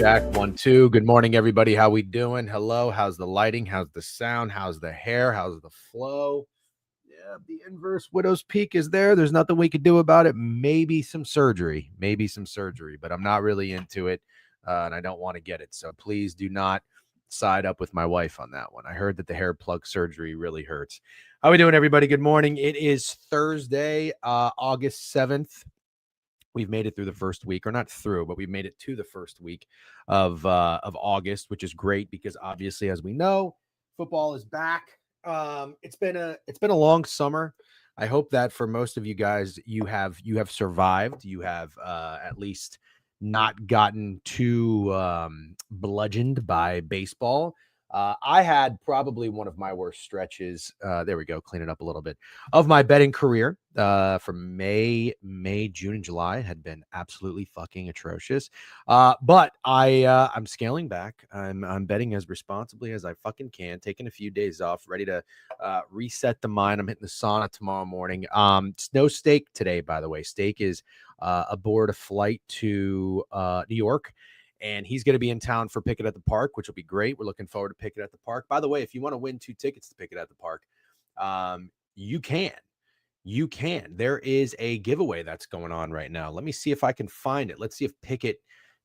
check. 1, 2. Good morning, everybody. How we doing? Hello. How's the lighting? How's the sound? How's the hair? How's the flow? Yeah, the inverse widow's peak is there. There's nothing we could do about it. Maybe some surgery, but I'm not really into it, and I don't want to get it. So please do not side up with my wife on that one. I heard that the hair plug surgery really hurts. How we doing, everybody? Good morning. It is Thursday, August 7th. We've made it through the first week, or not through, but we've made it to the first week of August, which is great because obviously, as we know, football is back. It's been a long summer. I hope that for most of you guys, you have survived. You have at least not gotten too bludgeoned by baseball. I had probably one of my worst stretches. There we go, clean it up a little bit, of my betting career. From May, June, and July had been absolutely fucking atrocious. But I'm scaling back. I'm betting as responsibly as I fucking can, taking a few days off, ready to reset the mind. I'm hitting the sauna tomorrow morning. It's no Steak today, by the way. Steak is aboard a flight to New York. And he's going to be in town for Pick It at the Park, which will be great. We're looking forward to Pick It at the Park. By the way, if you want to win 2 tickets to Pick It at the Park, you can. You can. There is a giveaway that's going on right now. Let me see if I can find it. Let's see if Pickett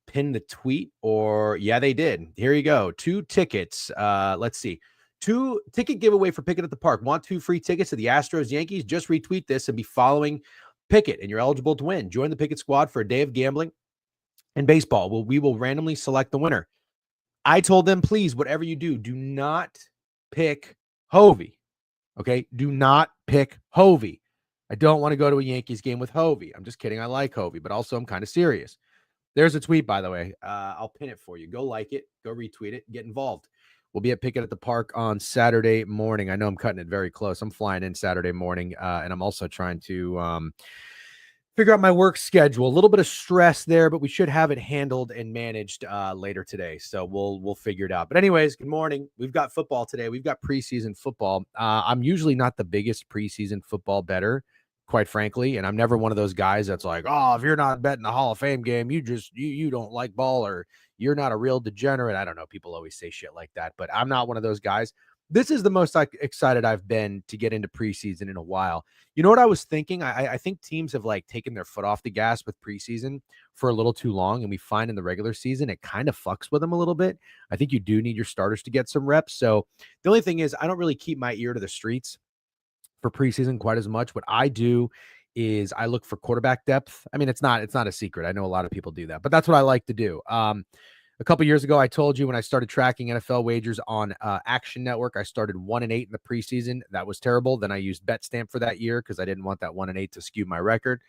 pinned the tweet, or yeah, they did. Here you go. 2 tickets. Let's see. 2 ticket giveaway for Pickett at the Park. Want 2 free tickets to the Astros Yankees? Just retweet this and be following Pickett, and you're eligible to win. Join the Pickett squad for a day of gambling and baseball. We will randomly select the winner. I told them, please, whatever you do, do not pick Hovey. Okay? Do not pick Hovey. I don't want to go to a Yankees game with Hovey. I'm just kidding. I like Hovey, but also I'm kind of serious. There's a tweet, by the way. I'll pin it for you. Go like it. Go retweet it. Get involved. We'll be at Pickett at the Park on Saturday morning. I know I'm cutting it very close. I'm flying in Saturday morning, and I'm also trying to figure out my work schedule. A little bit of stress there, but we should have it handled and managed later today. So we'll figure it out. But anyways, good morning. We've got football today. We've got preseason football. I'm usually not the biggest preseason football bettor, quite frankly. And I'm never one of those guys that's like, oh, if you're not betting the Hall of Fame game, you don't like ball, or you're not a real degenerate. I don't know. People always say shit like that, but I'm not one of those guys. This is the most excited I've been to get into preseason in a while. You know what I was thinking? I think teams have taken their foot off the gas with preseason for a little too long, and we find in the regular season it kind of fucks with them a little bit. I think you do need your starters to get some reps. So the only thing is I don't really keep my ear to the streets for preseason quite as much. What I do is I look for quarterback depth. I mean, it's not a secret. I know a lot of people do that, but that's what I like to do. A couple years ago, I told you when I started tracking NFL wagers on Action Network, I started 1-8 in the preseason. That was terrible. Then I used BetStamp for that year because I didn't want that 1-8 to skew my record.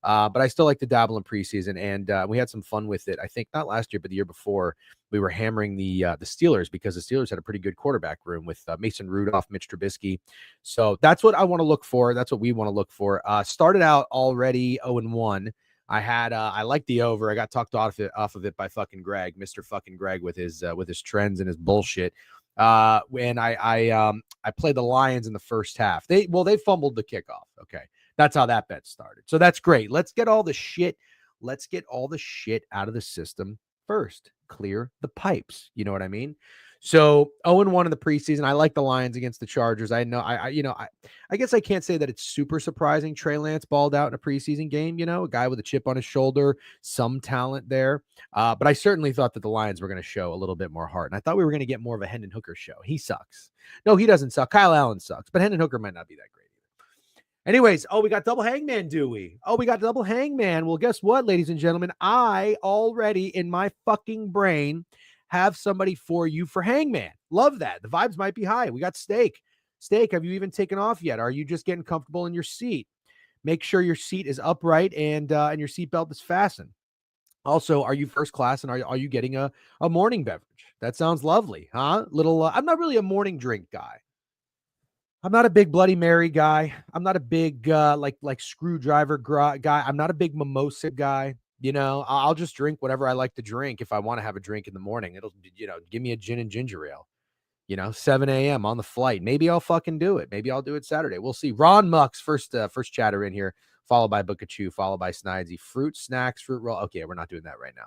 But I still like to dabble in preseason, and we had some fun with it. I think not last year, but the year before, we were hammering the Steelers because the Steelers had a pretty good quarterback room with Mason Rudolph, Mitch Trubisky. So that's what I want to look for. That's what we want to look for. Started out already 0-1. I liked the over. I got talked off of it by fucking Greg, Mr. fucking Greg, with his trends and his bullshit. When I played the Lions in the first half. They fumbled the kickoff. Okay. That's how that bet started. So that's great. Let's get all the shit out of the system first. Clear the pipes. You know what I mean? So 0-1 in the preseason. I like the Lions against the Chargers. I know I guess I can't say that it's super surprising Trey Lance balled out in a preseason game, a guy with a chip on his shoulder, some talent there. But I certainly thought that the Lions were going to show a little bit more heart. And I thought we were going to get more of a Hendon Hooker show. He sucks. No, he doesn't suck. Kyle Allen sucks, but Hendon Hooker might not be that great. Anyways, we got double hangman, do we? We got double hangman. Well, guess what, ladies and gentlemen? I already in my fucking brain have somebody for you for hangman. Love that. The vibes might be high. We got Steak. Steak, have you even taken off yet? Are you just getting comfortable in your seat? Make sure your seat is upright and your seatbelt is fastened. Also, are you first class, and are you getting a morning beverage? That sounds lovely, huh? I'm not really a morning drink guy. I'm not a big Bloody Mary guy. I'm not a big like screwdriver guy. I'm not a big mimosa guy. I'll just drink whatever I like to drink. If I want to have a drink in the morning, it'll give me a gin and ginger ale. 7 a.m. on the flight. Maybe I'll fucking do it. Maybe I'll do it Saturday. We'll see. Ron Mucks, first chatter in here, followed by Bookachu, followed by Snidesy. Fruit snacks, fruit roll. Okay, we're not doing that right now.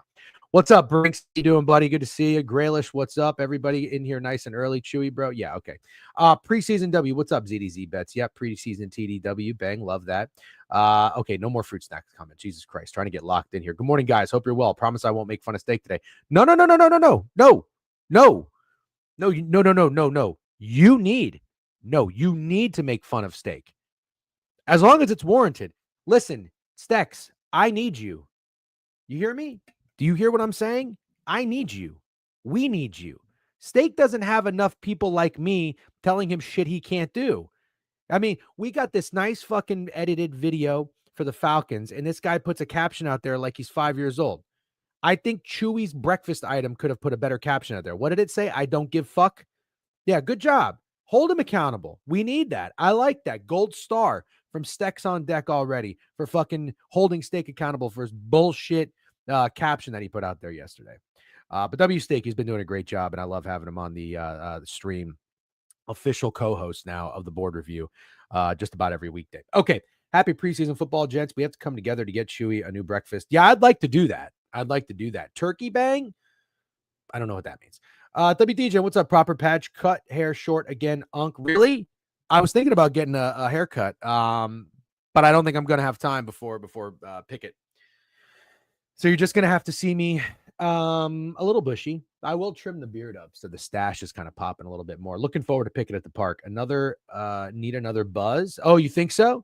What's up, Brinks? How you doing, buddy? Good to see you. Graylish, what's up? Everybody in here nice and early. Chewy, bro. Yeah, okay. Preseason W. What's up, ZDZ Bets? Yep, preseason TDW. Bang, love that. Okay, no more fruit snacks comment. Jesus Christ, trying to get locked in here. Good morning, guys. Hope you're well. Promise I won't make fun of steak today. No, no, no, no, no, no, no, no, no, no, no, no, no, no, no. You need to make fun of steak as long as it's warranted. Listen, Stex, I need you. You hear me? Do you hear what I'm saying? I need you. We need you. Steak doesn't have enough people like me telling him shit he can't do. I mean, we got this nice fucking edited video for the Falcons, and this guy puts a caption out there like he's 5 years old. I think Chewy's breakfast item could have put a better caption out there. What did it say? I don't give fuck. Yeah, good job. Hold him accountable. We need that. I like that. Gold star from Stex on deck already for fucking holding Steak accountable for his bullshit caption that he put out there yesterday. But W Steak, he's been doing a great job, and I love having him on the stream. Official co-host now of the board review just about every weekday. Okay, happy preseason football, gents. We have to come together to get Chewy a new breakfast. Yeah, I'd like to do that. Turkey bang? I don't know what that means. WDJ, what's up? Proper patch, cut, hair short again. Unk, really? I was thinking about getting a haircut, but I don't think I'm going to have time before Pickett. So you're just going to have to see me a little bushy. I will trim the beard up so the stash is kind of popping a little bit more. Looking forward to Pickett at the park. Need another buzz. Oh, you think so?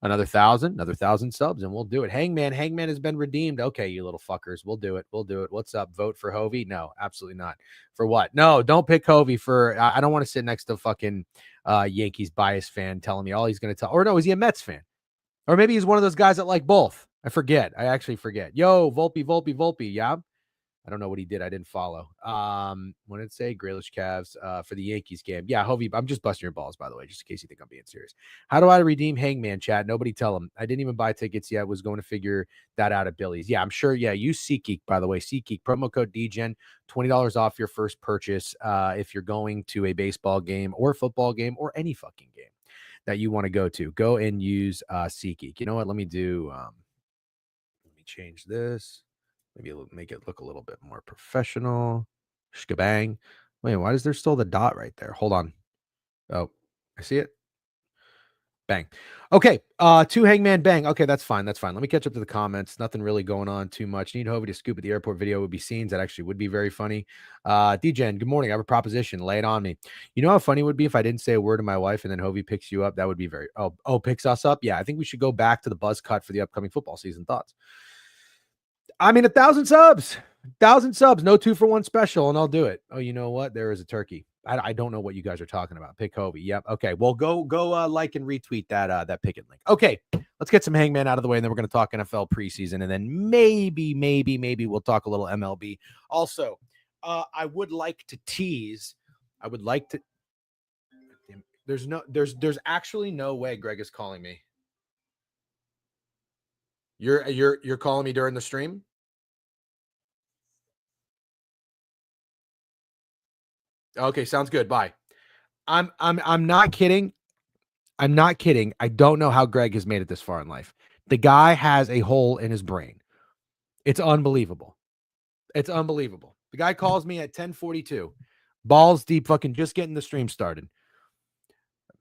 Another 1,000 subs, and we'll do it. Hangman has been redeemed. Okay, you little fuckers. We'll do it. What's up? Vote for Hovey? No, absolutely not. For what? No, don't pick Hovey for, I don't want to sit next to fucking Yankees bias fan telling me all he's going to tell. Or no, is he a Mets fan? Or maybe he's one of those guys that like both. I actually forget. Yo, Volpe. Yeah. I don't know what he did. I didn't follow. What did it say? Graylish Cavs for the Yankees game. Yeah, Hovey, I'm just busting your balls, by the way, just in case you think I'm being serious. How do I redeem Hangman, chat? Nobody tell him. I didn't even buy tickets yet. Was going to figure that out at Billy's. Yeah, I'm sure. Yeah, use SeatGeek, by the way. SeatGeek, promo code DGen, $20 off your first purchase if you're going to a baseball game or football game or any fucking game that you want to go to. Go and use SeatGeek. You know what? Let me change this. Maybe make it look a little bit more professional. Shkabang. Wait, why is there still the dot right there? Hold on. Oh, I see it. Bang. Okay. Two Hangman bang. Okay, that's fine. Let me catch up to the comments. Nothing really going on too much. Need Hovey to scoop at the airport video would be scenes. That actually would be very funny. DGen, good morning. I have a proposition. Lay it on me. You know how funny it would be if I didn't say a word to my wife and then Hovey picks you up? That would be very, picks us up. Yeah, I think we should go back to the buzz cut for the upcoming football season. Thoughts? I mean, 1,000 subs, no 2-for-1 special, and I'll do it. Oh, you know what? There is a turkey. I don't know what you guys are talking about. Pick Hovey. Yep. Okay. Well, go like and retweet that Pickett link. Okay. Let's get some Hangman out of the way, and then we're going to talk NFL preseason, and then maybe we'll talk a little MLB. Also, I would like to tease. I would like to. There's actually no way Greg is calling me. You're calling me during the stream? Okay, sounds good. Bye. I'm not kidding. I'm not kidding. I don't know how Greg has made it this far in life. The guy has a hole in his brain. It's unbelievable. The guy calls me at 10:42. Balls deep, fucking just getting the stream started.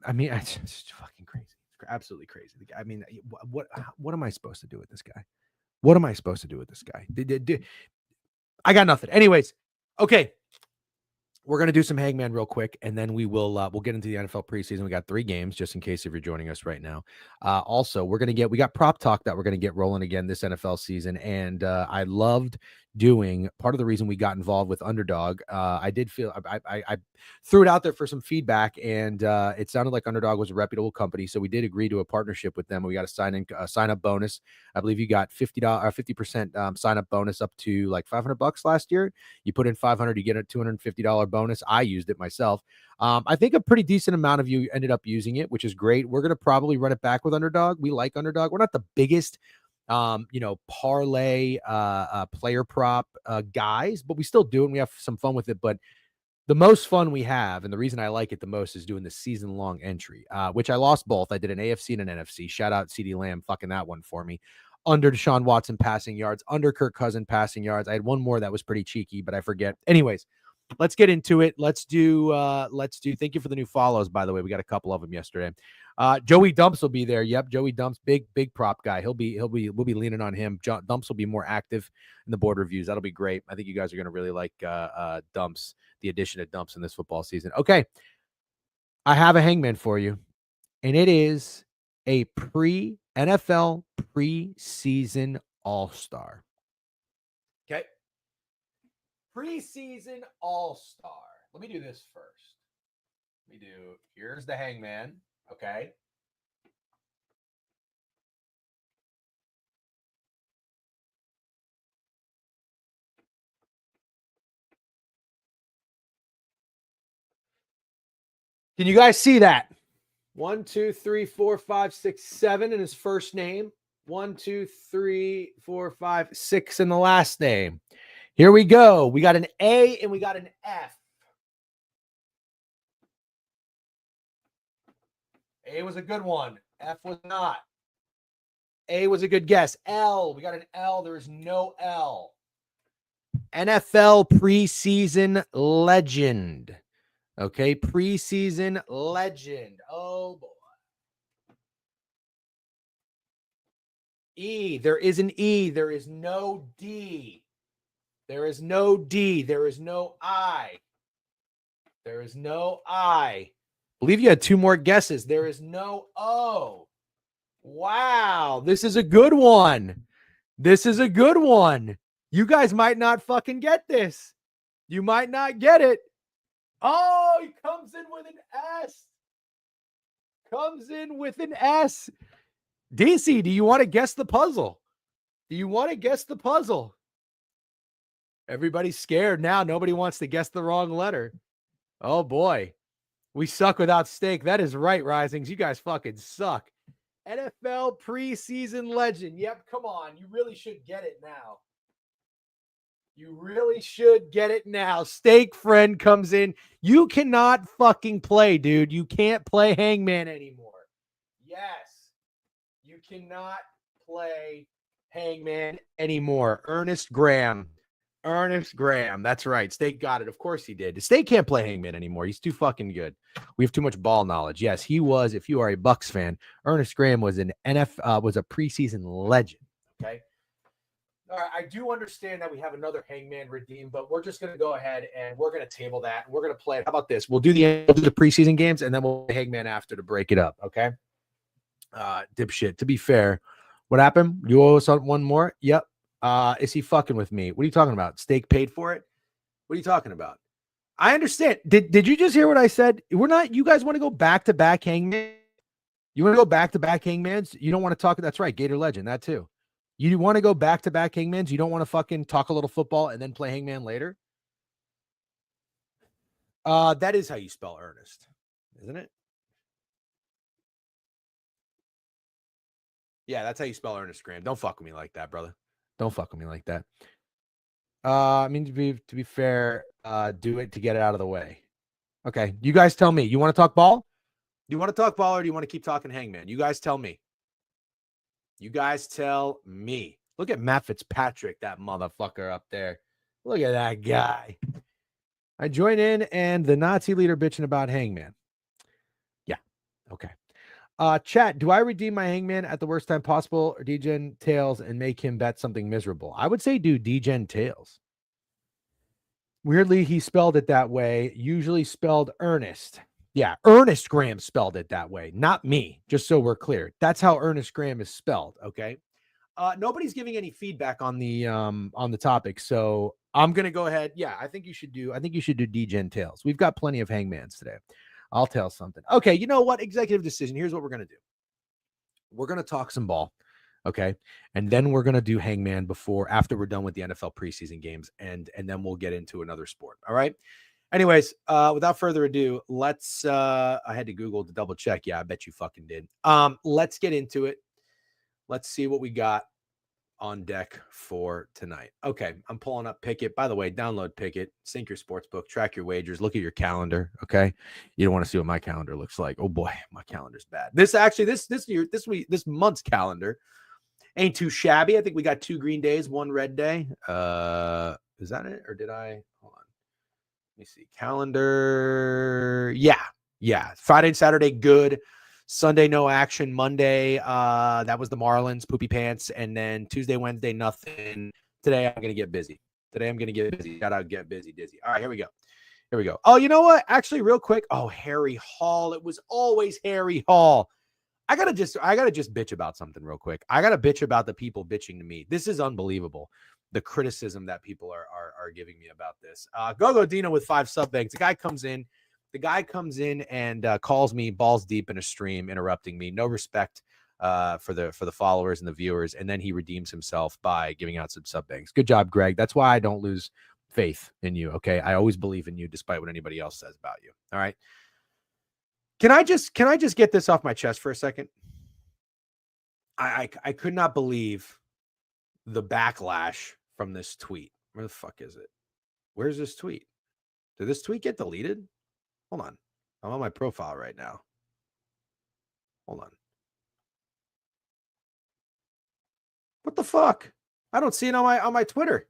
I mean, it's just fucking crazy. It's absolutely crazy. I mean, what am I supposed to do with this guy? I got nothing. Anyways, okay. We're going to do some Hangman real quick, and then we'll get into the NFL preseason. We got 3 games, just in case if you're joining us right now. Also, we got prop talk that we're going to get rolling again this NFL season, and I loved doing part of the reason we got involved with Underdog. I did feel I threw it out there for some feedback, and it sounded like Underdog was a reputable company, so we did agree to a partnership with them. We got a sign up bonus. I believe you got $50% sign up bonus up to like $500 last year. You put in 500, you get a $250 bonus. I used it myself. I think a pretty decent amount of you ended up using it, which is great. We're going to probably run it back with Underdog. We like Underdog. We're not the biggest parlay player prop guys, but we still do, and we have some fun with it. But the most fun we have, and the reason I like it the most, is doing the season-long entry, which I lost both. I did an AFC and an NFC. Shout out CD Lamb fucking that one for me. under Deshaun Watson passing yards, under Kirk Cousins passing yards. I had one more that was pretty cheeky, but I forget. Anyways, let's get into it. Let's do, thank you for the new follows, by the way. We got a couple of them yesterday. Joey Dumps will be there. Yep. Joey Dumps, big prop guy. We'll be leaning on him. Dumps will be more active in the board reviews. That'll be great. I think you guys are going to really like, Dumps, the addition of Dumps in this football season. Okay. I have a hangman for you, and it is a NFL preseason all-star. Okay. Preseason all-star. Let me do this first. Here's the hangman. Okay. Can you guys see that? 1, 2, 3, 4, 5, 6, 7 in his first name. 1, 2, 3, 4, 5, 6 in the last name. Here we go. We got an A and we got an F. A was a good one. F was not. A was a good guess. L. We got an L. There is no L. NFL preseason legend. Okay, preseason legend. Oh, boy. E. There is an E. There is no D. There is no D. There is no I. There is no I. Believe you had two more guesses. There is no O. Wow, this is a good one. This is a good one. You guys might not fucking get this. You might not get it. Oh, he comes in with an S. Comes in with an S. DC, do you want to guess the puzzle? Do you want to guess the puzzle? Everybody's scared now. Nobody wants to guess the wrong letter. Oh, boy. We suck without steak. That is right, Risings. You guys fucking suck. NFL preseason legend. Yep, come on. You really should get it now. You really should get it now. Steak friend comes in. You cannot fucking play, dude. You can't play Hangman anymore. Yes. You cannot play Hangman anymore. Ernest Graham. That's right. Steak got it. Of course he did. Steak can't play Hangman anymore. He's too fucking good. We have too much ball knowledge. Yes, he was. If you are a Bucks fan, Ernest Graham was an was a preseason legend. Okay. All right, I do understand that we have another Hangman redeem, but we're just going to go ahead and we're going to table that. And we're going to play it. How about this? We'll do the preseason games, and then we'll play Hangman after to break it up, okay? Dipshit. To be fair, what happened? You owe us one more? Yep. Is he fucking with me? What are you talking about? Steak paid for it? What are you talking about? I understand. Did you just hear what I said? We're not. You guys want to go back-to-back Hangman? You want to go back-to-back Hangmans? You don't want to talk. That's right. Gator Legend. That too. You want to go back-to-back Hangmans? You don't want to fucking talk a little football and then play Hangman later? That is how you spell Ernest, isn't it? Yeah, that's how you spell Ernest Graham. Don't fuck with me like that, brother. Don't fuck with me like that. I mean, to be fair, do it to get it out of the way. Okay, you guys tell me. You want to talk ball? Do you want to talk ball or do you want to keep talking Hangman? You guys tell me. You guys tell me. Look at Matt Fitzpatrick, that motherfucker up there. Look at that guy. I join in and the Nazi leader bitching about Hangman. Yeah. Okay. Chat, do I redeem my Hangman at the worst time possible or Degen Tails and make him bet something miserable? I would say do Degen Tails. Weirdly, he spelled it that way, usually spelled Ernest. Yeah, Ernest Graham spelled it that way, not me, just so we're clear. That's how Ernest Graham is spelled, okay? Nobody's giving any feedback on the topic, so I'm going to go ahead. Yeah, I think you should do Degen Tails. We've got plenty of Hangmans today. I'll tell something. Okay, you know what? Executive decision. Here's what we're going to do. We're going to talk some ball, okay? And then we're going to do Hangman after we're done with the NFL preseason games, and then we'll get into another sport, all right? Anyways, without further ado, let's I had to Google to double check. Yeah, I bet you fucking did. Let's get into it. Let's see what we got on deck for tonight. Okay, I'm pulling up Pickett. By the way, download Pickett, sync your sports book, track your wagers, look at your calendar. Okay, you don't want to see what my calendar looks like. Oh boy, my calendar's bad. This month's calendar Ain't too shabby. I think we got 2 green days, 1 red day. Is that it? Or did I? Hold on. Let me see. Calendar. Yeah. Friday and Saturday, good. Sunday, no action. Monday, that was the Marlins, poopy pants. And then Tuesday, Wednesday, nothing. Today, I'm going to get busy. Shout out, get busy, dizzy. All right, here we go. Oh, you know what? Actually, real quick. Oh, Harry Hall. It was always Harry Hall. I gotta just bitch about something real quick. I gotta bitch about the people bitching to me. This is unbelievable. The criticism that people are giving me about this. Go Dino with 5 sub banks. The guy comes in and calls me balls deep in a stream, interrupting me. No respect for the followers and the viewers, and then he redeems himself by giving out some sub banks. Good job, Greg. That's why I don't lose faith in you. Okay, I always believe in you, despite what anybody else says about you. All right. Can I just get this off my chest for a second? I could not believe the backlash from this tweet. Where the fuck is it? Where's this tweet? Did this tweet get deleted? Hold on. I'm on my profile right now. Hold on. What the fuck? I don't see it on my Twitter.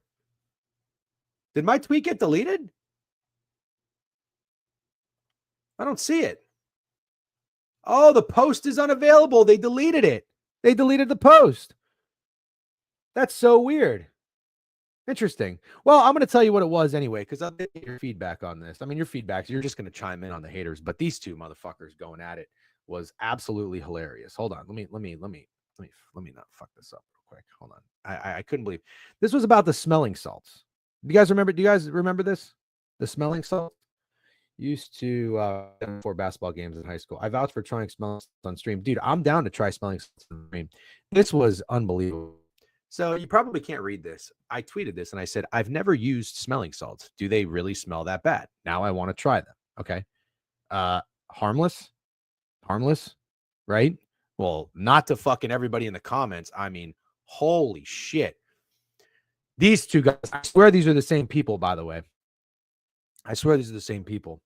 Did my tweet get deleted? I don't see it. Oh, the post is unavailable. They deleted it. They deleted the post. That's so weird. Interesting. Well, I'm going to tell you what it was anyway, because I'll get your feedback on this. I mean, your feedback, you're just going to chime in on the haters, but these two motherfuckers going at it was absolutely hilarious. Hold on. Let me not fuck this up real quick. Hold on. I couldn't believe this was about the smelling salts. Do you guys remember this? The smelling salts? Used to for basketball games in high school. I vouched for trying smelling salts on stream. Dude, I'm down to try smelling salts on stream. This was unbelievable. So you probably can't read this. I tweeted this and I said, I've never used smelling salts. Do they really smell that bad? Now I want to try them. Okay. Harmless, right? Well, not to fucking everybody in the comments. I mean, holy shit. These two guys, I swear these are the same people, by the way. I swear these are the same people.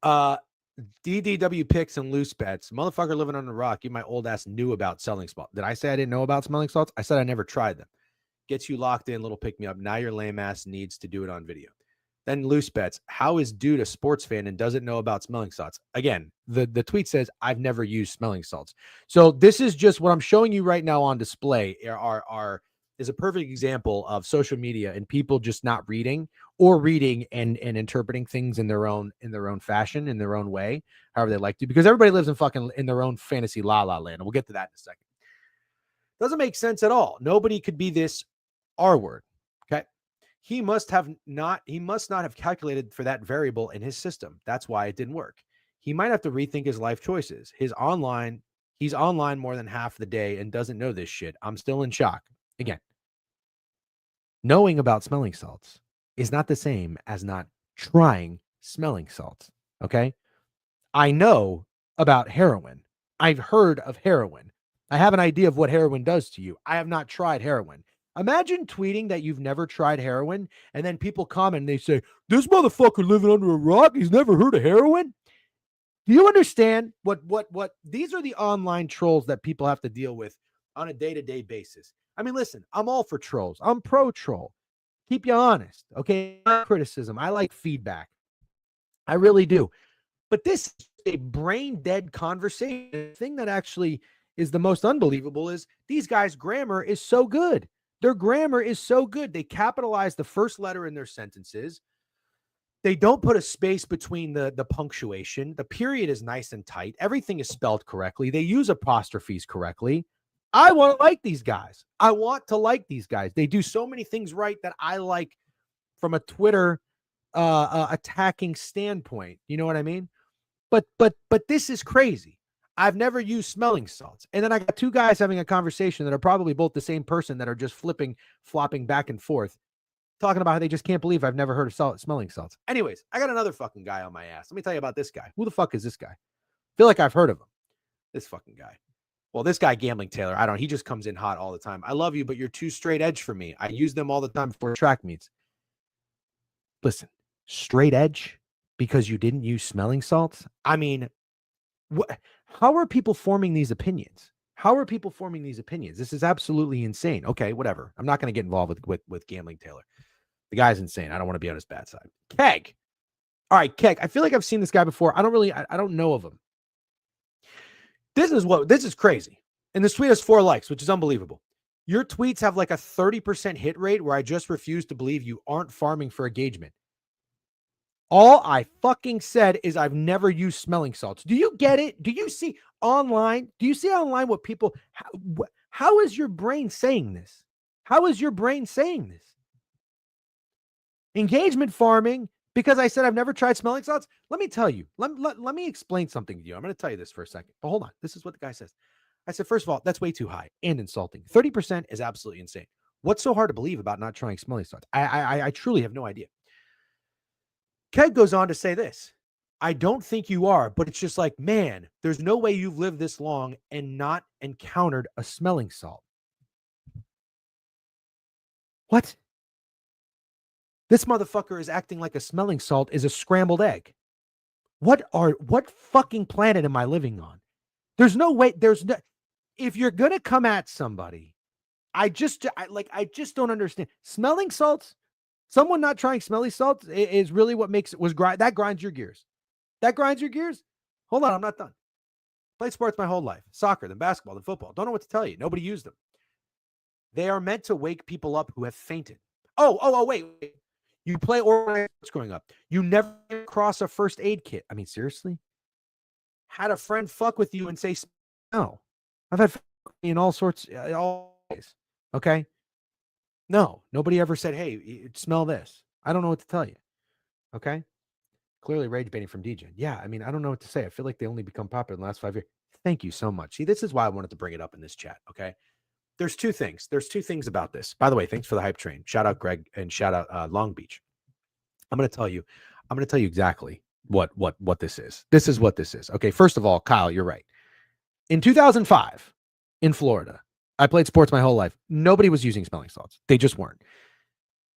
DDW picks and loose bets. Motherfucker living on the rock. You, my old ass, knew about smelling salts. Did I say I didn't know about smelling salts? I said I never tried them. Gets you locked in, little pick me up. Now your lame ass needs to do it on video. Then loose bets. How is dude a sports fan and doesn't know about smelling salts? Again, the tweet says I've never used smelling salts. So this is just what I'm showing you right now on display. Is a perfect example of social media and people just not reading or reading and interpreting things in their own fashion, in their own way, however they like to, because everybody lives in their own fantasy la la land. And we'll get to that in a second. Doesn't make sense at all. Nobody could be this R word. Okay. He must not have calculated for that variable in his system. That's why it didn't work. He might have to rethink his life choices. He's online more than half the day and doesn't know this shit. I'm still in shock. Again, knowing about smelling salts is not the same as not trying smelling salts. Okay. I know about heroin. I've heard of heroin. I have an idea of what heroin does to you. I have not tried heroin. Imagine tweeting that you've never tried heroin, and then people comment and they say, this motherfucker living under a rock, he's never heard of heroin. Do you understand what these are the online trolls that people have to deal with on a day-to-day basis? I mean, listen, I'm all for trolls. I'm pro troll. Keep you honest. Okay. Criticism. I like feedback. I really do. But this is a brain dead conversation. The thing that actually is the most unbelievable is these guys' grammar is so good. Their grammar is so good. They capitalize the first letter in their sentences. They don't put a space between the punctuation. The period is nice and tight. Everything is spelled correctly. They use apostrophes correctly. I want to like these guys. I want to like these guys. They do so many things right that I like from a Twitter attacking standpoint. You know what I mean? But this is crazy. I've never used smelling salts. And then I got two guys having a conversation that are probably both the same person that are just flopping back and forth, talking about how they just can't believe I've never heard of smelling salts. Anyways, I got another fucking guy on my ass. Let me tell you about this guy. Who the fuck is this guy? I feel like I've heard of him. This fucking guy. Well, this guy, Gambling Taylor, he just comes in hot all the time. I love you, but you're too straight edge for me. I use them all the time before track meets. Listen, straight edge because you didn't use smelling salts? I mean, how are people forming these opinions? How are people forming these opinions? This is absolutely insane. Okay, whatever. I'm not going to get involved with Gambling Taylor. The guy's insane. I don't want to be on his bad side. Keg. All right, Keg. I feel like I've seen this guy before. I don't know of him. This is crazy. And this tweet has 4 likes, which is unbelievable. Your tweets have like a 30% hit rate where I just refuse to believe you aren't farming for engagement. All I fucking said is I've never used smelling salts. Do you get it? Do you see online? Do you see online what people, how is your brain saying this? How is your brain saying this? Engagement farming, because I said I've never tried smelling salts. Let me tell you, let me explain something to you. I'm going to tell you this for a second, but hold on. This is what the guy says. I said, first of all, that's way too high and insulting. 30% is absolutely insane. What's so hard to believe about not trying smelling salts? I truly have no idea. Keg goes on to say this. I don't think you are, but it's just like, man, there's no way you've lived this long and not encountered a smelling salt. What? This motherfucker is acting like a smelling salt is a scrambled egg. What fucking planet am I living on? There's no way. If you're going to come at somebody, I just don't understand. Smelling salts, someone not trying smelly salts is really what makes it that grinds your gears. That grinds your gears. Hold on. I'm not done. Played sports my whole life. Soccer, then basketball, then football. Don't know what to tell you. Nobody used them. They are meant to wake people up who have fainted. Wait. You play organized sports growing up. You never cross a first aid kit. I mean, seriously? Had a friend fuck with you and say, no. I've had in all sorts, all ways. Okay? No. Nobody ever said, hey, smell this. I don't know what to tell you. Okay? Clearly rage baiting from DJ. Yeah, I mean, I don't know what to say. I feel like they only become popular in the last 5 years. Thank you so much. See, this is why I wanted to bring it up in this chat, okay? There's 2 things. There's 2 things about this. By the way, thanks for the hype train. Shout out Greg and shout out Long Beach. I'm going to tell you exactly what this is. This is what this is. Okay, first of all, Kyle, you're right. In 2005 in Florida, I played sports my whole life. Nobody was using smelling salts. They just weren't.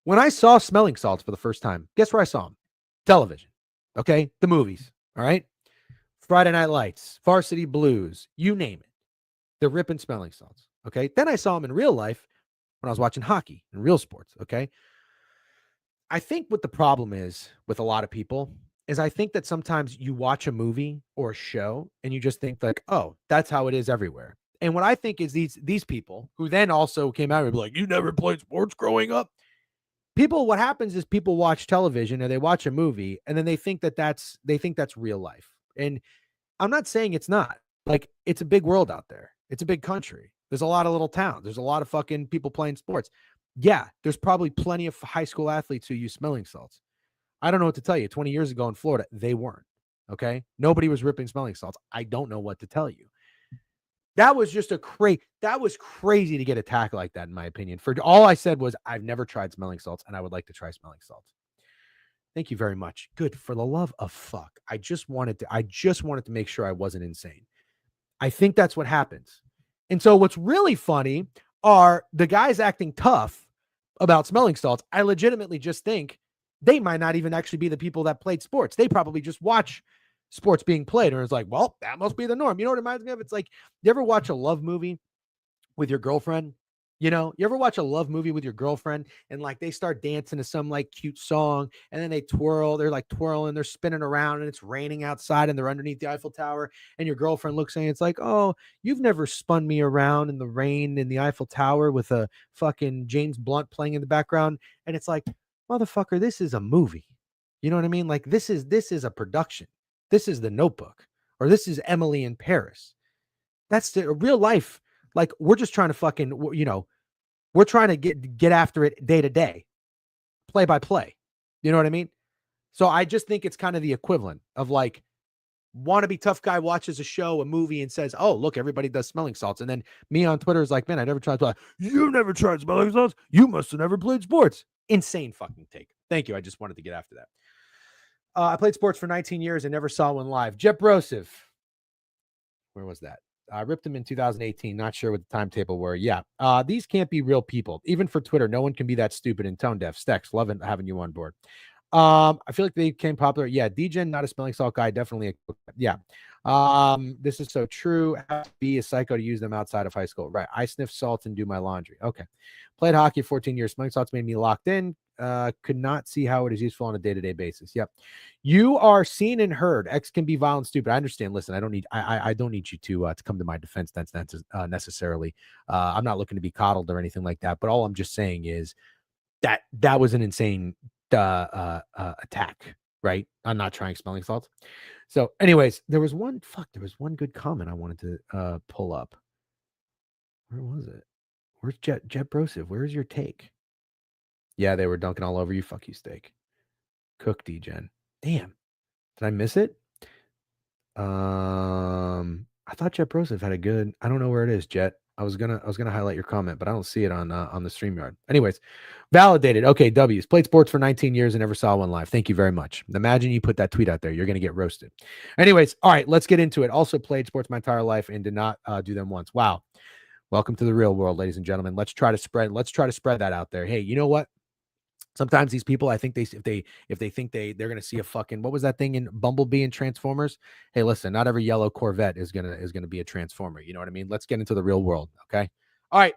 When I saw smelling salts for the first time, guess where I saw them? Television. Okay, the movies. All right, Friday Night Lights, Varsity Blues, you name it. They're ripping smelling salts. Okay. Then I saw them in real life when I was watching hockey and real sports. Okay. I think what the problem is with a lot of people is I think that sometimes you watch a movie or a show and you just think like, oh, that's how it is everywhere. And what I think is these people who then also came out and be like, you never played sports growing up. What happens is people watch television or they watch a movie and then they think that's real life. And I'm not saying it's not. Like, it's a big world out there. It's a big country. There's a lot of little towns. There's a lot of fucking people playing sports. Yeah, there's probably plenty of high school athletes who use smelling salts. I don't know what to tell you. 20 years ago in Florida, they weren't. Okay? Nobody was ripping smelling salts. I don't know what to tell you. That was just that was crazy to get attacked like that, in my opinion. For all I said was, I've never tried smelling salts, and I would like to try smelling salts. Thank you very much. Good. For the love of fuck. I just wanted to make sure I wasn't insane. I think that's what happens. And so what's really funny are the guys acting tough about smelling salts. I legitimately just think they might not even actually be the people that played sports. They probably just watch sports being played. And it's like, well, that must be the norm. You know what it reminds me of? It's like, you ever watch a love movie with your girlfriend? You ever watch a love movie with your girlfriend and like they start dancing to some like cute song and then they twirl, they're like twirling, they're spinning around and it's raining outside and they're underneath the Eiffel Tower and your girlfriend looks and it's like, oh, you've never spun me around in the rain in the Eiffel Tower with a fucking James Blunt playing in the background. And it's like, motherfucker, this is a movie. You know what I mean? Like this is a production. This is The Notebook or this is Emily in Paris. That's the real life. Like we're just trying to fucking, we're trying to get after it day to day, play by play. You know what I mean? So I just think it's kind of the equivalent of like wannabe tough guy watches a show, a movie and says, oh, look, everybody does smelling salts. And then me on Twitter is like, man, I never tried to. You never tried smelling salts? You must have never played sports. Insane fucking take. Thank you. I just wanted to get after that. I played sports for 19 years and never saw one live. Jet Broseph. Where was that? I ripped him in 2018. Not sure what the timetable were. Yeah. These can't be real people. Even for Twitter, no one can be that stupid and tone deaf. Stex, love having you on board. I feel like they became popular. Yeah, DGen, not a smelling salt guy, definitely. Yeah. This is so true. Have to be a psycho to use them outside of high school. Right. I sniff salt and do my laundry. Okay. Played hockey 14 years. Smelling salts made me locked in. Could not see how it is useful on a day-to-day basis. Yep. You are seen and heard. X can be violent, stupid. I understand. Listen, I don't need I don't need you to come to my defense. That's necessarily. I'm not looking to be coddled or anything like that. But all I'm just saying is that was an insane attack, right? I'm not trying smelling salts. So, anyways, there was one good comment I wanted to pull up. Where was it? Where's Jet Brosive? Where's your take? Yeah, they were dunking all over you. Fuck you, steak. Cook DGen. Damn. Did I miss it? I thought Jet Brosive had a good. I don't know where it is, Jet. I was gonna highlight your comment, but I don't see it on the StreamYard. Anyways, validated. Okay, W's. Played sports for 19 years and never saw one live. Thank you very much. Imagine you put that tweet out there. You're gonna get roasted. Anyways, all right, let's get into it. Also played sports my entire life and did not do them once. Wow. Welcome to the real world, ladies and gentlemen. Let's try to spread that out there. Hey, you know what? Sometimes these people, I think if they think they're gonna see a fucking, what was that thing in Bumblebee and Transformers? Hey, listen, not every yellow Corvette is gonna be a Transformer. You know what I mean? Let's get into the real world. Okay. All right.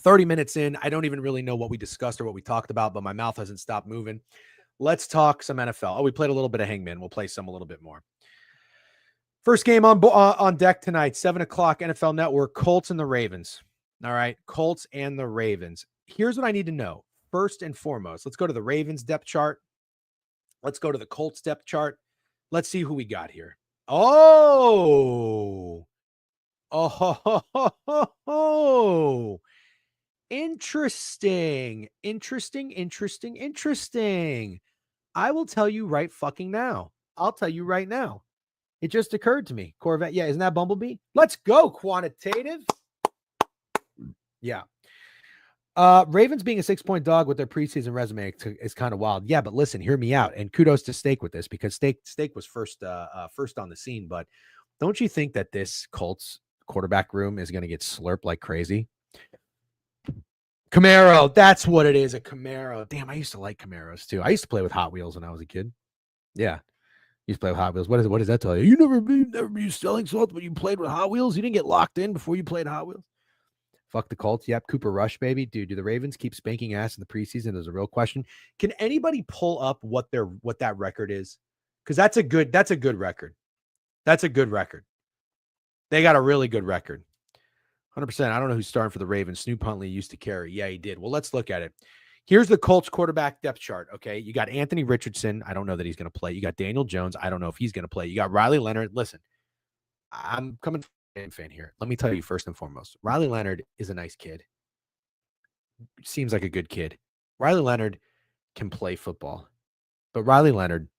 30 minutes in. I don't even really know what we discussed or what we talked about, but my mouth hasn't stopped moving. Let's talk some NFL. Oh, we played a little bit of Hangman. We'll play some a little bit more. First game on deck tonight, 7:00 NFL Network, Colts and the Ravens. All right, Colts and the Ravens. Here's what I need to know. First and foremost, let's go to the Ravens depth chart. Let's go to the Colts depth chart. Let's see who we got here. Oh, interesting. I will tell you right fucking now. I'll tell you right now. It just occurred to me. Corvette. Yeah, isn't that Bumblebee? Let's go, quantitative. Yeah. Ravens being a 6-point dog with their preseason resume is kind of wild. Yeah, but listen, hear me out. And kudos to Steak with this, because Steak was first on the scene. But don't you think that this Colts quarterback room is going to get slurped like crazy? Camaro, that's what it is, a Camaro. Damn, I used to like Camaros too. I used to play with Hot Wheels when I was a kid. Yeah. You used to play with Hot Wheels. What does that tell you? You never be selling salt, but you played with Hot Wheels? You didn't get locked in before you played Hot Wheels? Fuck the Colts. Yep. Cooper Rush, baby. Dude, do the Ravens keep spanking ass in the preseason? There's a real question. Can anybody pull up what that record is? Because that's a good record. That's a good record. They got a really good record. 100%. I don't know who's starting for the Ravens. Snoop Huntley used to carry. Yeah, he did. Well, let's look at it. Here's the Colts quarterback depth chart, okay? You got Anthony Richardson. I don't know that he's going to play. You got Daniel Jones. I don't know if he's going to play. You got Riley Leonard. Listen, I'm coming from a fan here. Let me tell you first and foremost, Riley Leonard is a nice kid. Seems like a good kid. Riley Leonard can play football, but Riley Leonard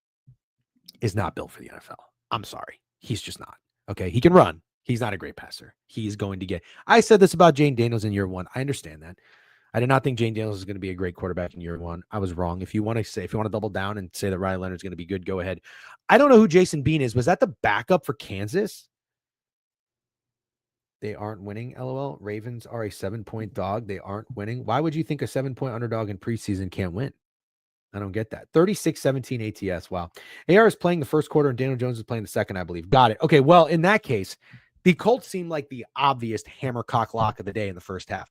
is not built for the NFL. I'm sorry. He's just not. Okay? He can run. He's not a great passer. He's going to get – I said this about Jane Daniels in year one. I understand that. I did not think Jane Daniels is going to be a great quarterback in year one. I was wrong. If you want to double down and say that Riley Leonard's going to be good, go ahead. I don't know who Jason Bean is. Was that the backup for Kansas? They aren't winning, LOL. Ravens are a 7-point dog. They aren't winning. Why would you think a 7-point underdog in preseason can't win? I don't get that. 36-17 ATS. Wow. AR is playing the first quarter and Daniel Jones is playing the second, I believe. Got it. Okay, well, in that case, the Colts seem like the obvious hammercock lock of the day in the first half.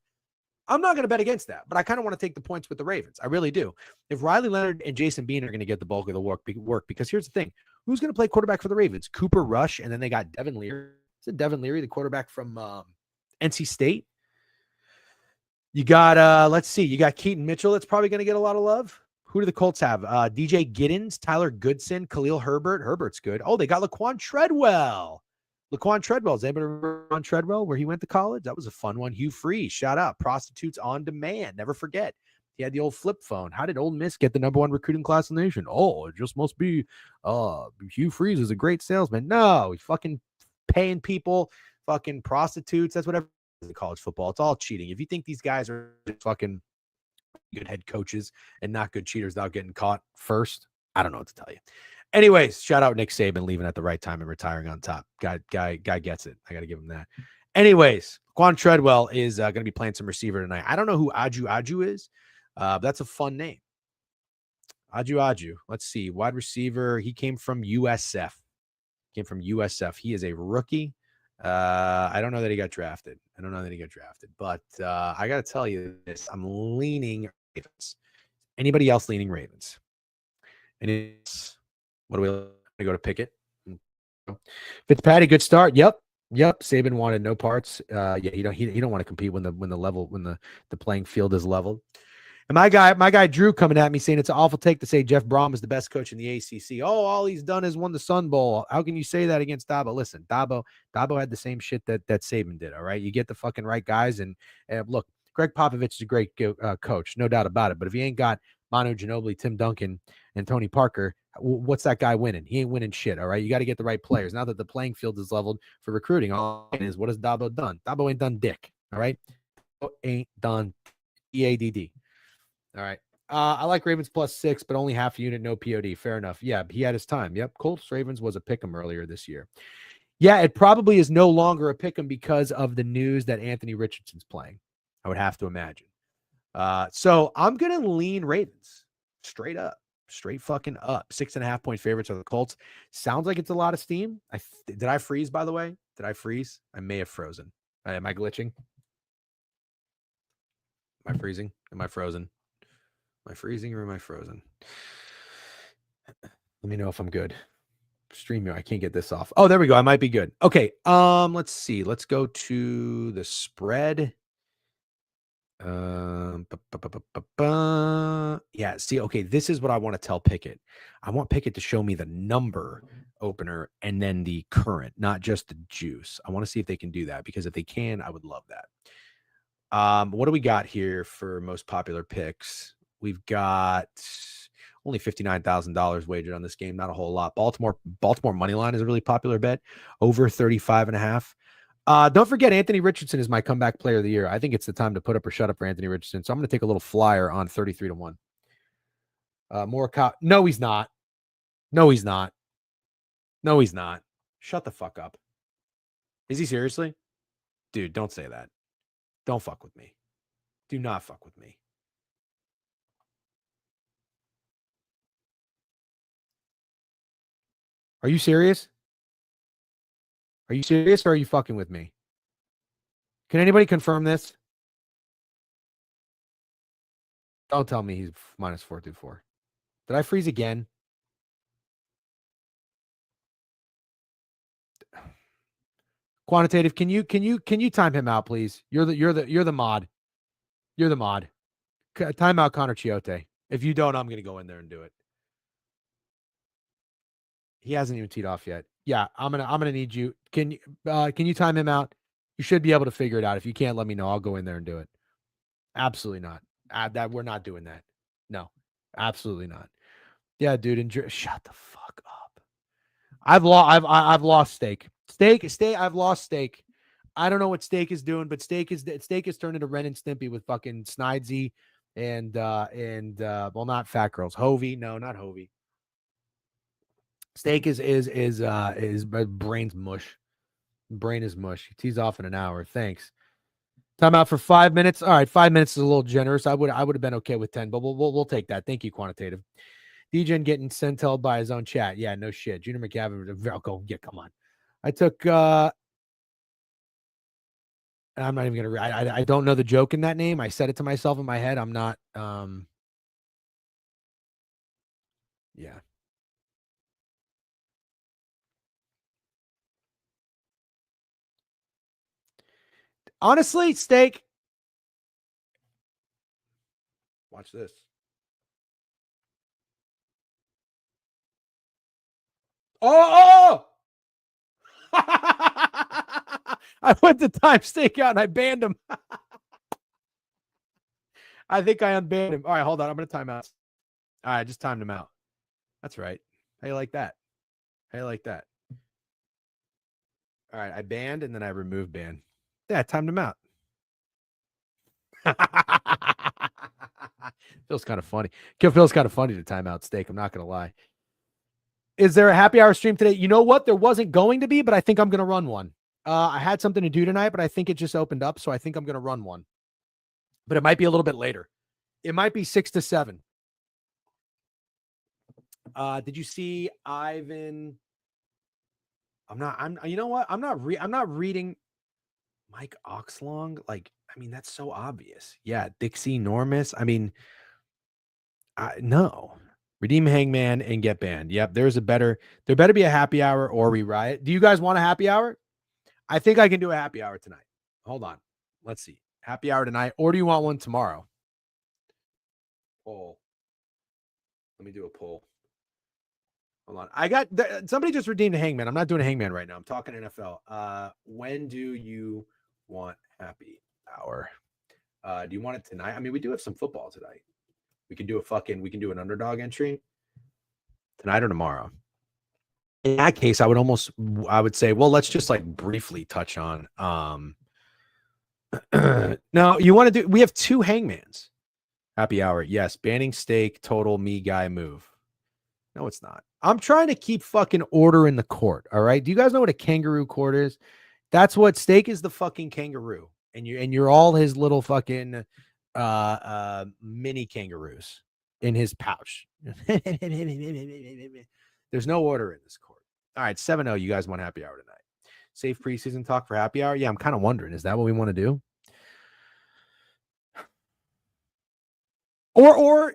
I'm not going to bet against that, but I kind of want to take the points with the Ravens. I really do. If Riley Leonard and Jason Bean are going to get the bulk of the work, because here's the thing. Who's going to play quarterback for the Ravens? Cooper Rush, and then they got Devin Leary. Is it Devin Leary, the quarterback from NC State? You got, let's see, you got Keaton Mitchell that's probably going to get a lot of love. Who do the Colts have? DJ Giddens, Tyler Goodson, Khalil Herbert. Herbert's good. Oh, they got Laquan Treadwell. Laquan Treadwell. Does anybody remember Laquan Treadwell, where he went to college? That was a fun one. Hugh Freeze, shout out. Prostitutes on demand. Never forget. He had the old flip phone. How did Ole Miss get the #1 recruiting class in the nation? Oh, it just must be Hugh Freeze is a great salesman. No, he's fucking paying people, fucking prostitutes. That's whatever in college football. It's all cheating. If you think these guys are fucking good head coaches and not good cheaters without getting caught first, I don't know what to tell you. Anyways, shout out Nick Saban leaving at the right time and retiring on top. Guy gets it. I got to give him that. Anyways, Laquan Treadwell is going to be playing some receiver tonight. I don't know who Aju is. That's a fun name. Aju. Let's see. Wide receiver. He came from USF. He is a rookie. I don't know that he got drafted. But I got to tell you this. I'm leaning Ravens. Anybody else leaning Ravens? And it's what do we go to Pickett? Fitzpatrick, good start. Yep. Saban wanted no parts. Yeah, he don't want to compete when the playing field is leveled. And my guy Drew coming at me saying it's an awful take to say Jeff Brom is the best coach in the ACC. Oh, all he's done is won the Sun Bowl. How can you say that against Dabo? Listen, Dabo had the same shit that Saban did. All right, you get the fucking right guys, and look, Greg Popovich is a great coach, no doubt about it. But if he ain't got Manu Ginobili, Tim Duncan, and Tony Parker, what's that guy winning? He ain't winning shit. All right, you got to get the right players. Now that the playing field is leveled for recruiting, all is what has Dabo done? Dabo ain't done dick. All right, Dabo ain't done EADD. All right. I like Ravens +6, but only half unit, no POD. Fair enough. Yeah, he had his time. Yep. Colts Ravens was a pick 'em earlier this year. Yeah, it probably is no longer a pick 'em because of the news that Anthony Richardson's playing. I would have to imagine. So I'm gonna lean Ravens straight up, straight fucking up. 6.5-point favorites are the Colts. Sounds like it's a lot of steam. Did I freeze, by the way? Did I freeze? I may have frozen. Am I glitching? Am I freezing? Am I frozen? Am I freezing or am I frozen? Let me know if I'm good. StreamYard, I can't get this off. Oh, there we go. I might be good. Okay. Let's see. Let's go to the spread. Yeah. See, okay. This is what I want to tell Pickett. I want Pickett to show me the number opener and then the current, not just the juice. I want to see if they can do that, because if they can, I would love that. What do we got here for most popular picks? We've got only $59,000 wagered on this game. Not a whole lot. Baltimore money line is a really popular bet, over 35.5. Don't forget, Anthony Richardson is my comeback player of the year. I think it's the time to put up or shut up for Anthony Richardson. So I'm going to take a little flyer on 33-1. No, he's not. Shut the fuck up. Is he seriously? Dude, don't say that. Don't fuck with me. Do not fuck with me. Are you serious? Are you serious, or are you fucking with me? Can anybody confirm this? Don't tell me he's -424. Did I freeze again? Quantitative, can you time him out, please? You're the mod. You're the mod. Time out Connor Chiote. If you don't, I'm going to go in there and do it. He hasn't even teed off yet. Yeah, I'm gonna need you. Can you time him out? You should be able to figure it out. If you can't, let me know. I'll go in there and do it. Absolutely not. That we're not doing that. No, absolutely not. Yeah, dude. Shut the fuck up. I've lost Steak. I've lost Steak. I don't know what Steak is doing, but Steak is turned into Ren and Stimpy with fucking Snidesy and well, not Fat Girls. Hovey. No, not Hovey. Steak is my brain's mush. Brain is mush. He tees off in an hour. Thanks. Time out for 5 minutes. All right, 5 minutes is a little generous. I would have been okay with 10, but we'll take that. Thank you, Quantitative. DJ getting sentel by his own chat. Yeah, no shit. Junior McGavin. Go. Yeah, come on. I took. I'm not even gonna. I don't know the joke in that name. I said it to myself in my head. I'm not. Yeah. Honestly, Steak. Watch this. Oh! I went to time Steak out and I banned him. I think I unbanned him. All right, hold on. I'm going to time out. All right, I just timed him out. That's right. How you like that? All right, I banned and then I removed ban. Yeah, I timed him out. Feels kind of funny. Feels kind of funny to time out Steak. I'm not going to lie. Is there a happy hour stream today? You know what? There wasn't going to be, but I think I'm going to run one. I had something to do tonight, but I think it just opened up, so I think I'm going to run one. But it might be a little bit later. It might be 6 to 7. Did you see Ivan? You know what? I'm not reading Mike Oxlong. Like, I mean, that's so obvious. Yeah. Dixie Normus. I mean, no. Redeem Hangman and get banned. Yep. There better be a happy hour or we riot. Do you guys want a happy hour? I think I can do a happy hour tonight. Hold on. Let's see. Happy hour tonight. Or do you want one tomorrow? Poll. Let me do a poll. Hold on. I got somebody just redeemed a Hangman. I'm not doing a Hangman right now. I'm talking NFL. When do you want happy hour? Do you want it tonight? I mean, we do have some football tonight. We can do an underdog entry tonight or tomorrow. In that case, I would say, well, let's just like briefly touch on. No, we have 2 Hangmans. Happy hour. Yes. Banning steak, total me guy move. No, it's not. I'm trying to keep fucking order in the court. All right. Do you guys know what a kangaroo court is? That's what steak is, the fucking kangaroo. And you're all his little fucking mini kangaroos in his pouch. There's no order in this court. All right, 7-0. You guys want happy hour tonight? Safe preseason talk for happy hour? Yeah, I'm kind of wondering, is that what we want to do? Or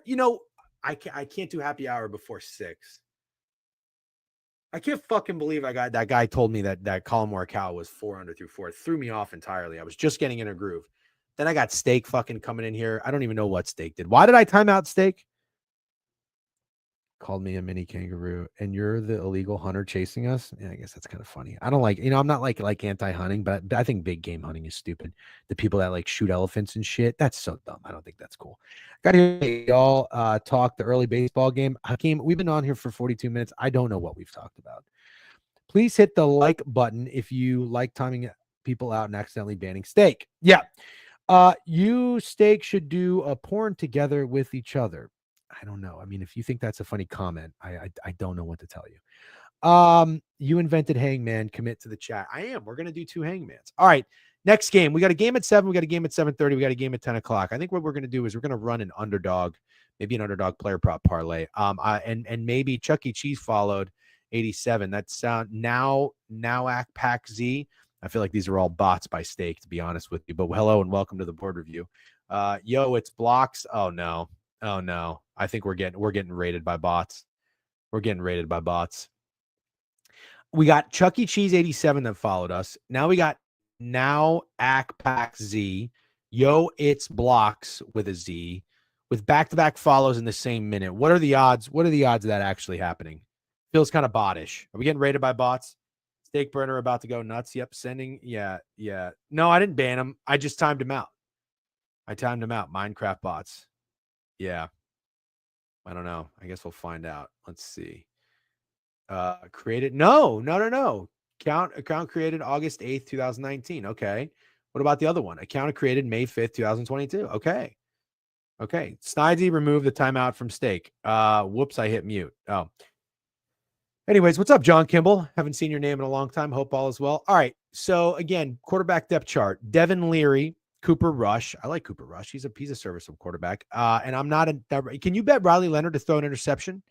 I can't do happy hour before 6. I can't fucking believe that guy told me that Colin Morikawa was 4 under through 4. It threw me off entirely. I was just getting in a groove. Then I got Steak fucking coming in here. I don't even know what Steak did. Why did I time out Steak? Called me a mini kangaroo, and you're the illegal hunter chasing us. Yeah, I guess that's kind of funny. I don't like, I'm not like anti-hunting, but I think big game hunting is stupid. The people that like shoot elephants and shit, that's so dumb. I don't think that's cool. Got here, y'all talk the early baseball game. Hakeem, we've been on here for 42 minutes. I don't know what we've talked about. Please hit the like button if you like timing people out and accidentally banning Steak. Yeah. You Steak should do a porn together with each other. I don't know. I mean, if you think that's a funny comment, I don't know what to tell you. You invented Hangman. Commit to the chat. I am. We're gonna do 2 Hangmans. All right. Next game. We got a game at 7. We got a game at 7:30. We got a game at 10 o'clock. I think what we're gonna do is we're gonna run an underdog, maybe an underdog player prop parlay. And maybe Chuck E. Cheese followed 87. That's now Pack Z. I feel like these are all bots by Steak, to be honest with you. But hello and welcome to the board review. It's blocks. Oh no. I think we're getting rated by bots. We're getting rated by bots. We got Chuck E. Cheese 87 that followed us. Now we got Pack Z. It's blocks with a Z with back-to-back follows in the same minute. What are the odds? What are the odds of that actually happening? Feels kind of bottish. Are we getting rated by bots? Steak burner about to go nuts. Yep. Sending. Yeah. No, I didn't ban him. I just timed him out. Minecraft bots. Yeah. I don't know. I guess we'll find out. Let's see. Created. No. Account created August 8th, 2019. Okay. What about the other one? Account created May 5th, 2022. Okay. Snidey removed the timeout from Steak. Whoops, I hit mute. Oh. Anyways, what's up, John Kimball? Haven't seen your name in a long time. Hope all is well. All right. So again, quarterback depth chart. Devin Leary, Cooper Rush. I like Cooper Rush. He's a serviceable quarterback. And I'm not can you bet Riley Leonard to throw an interception?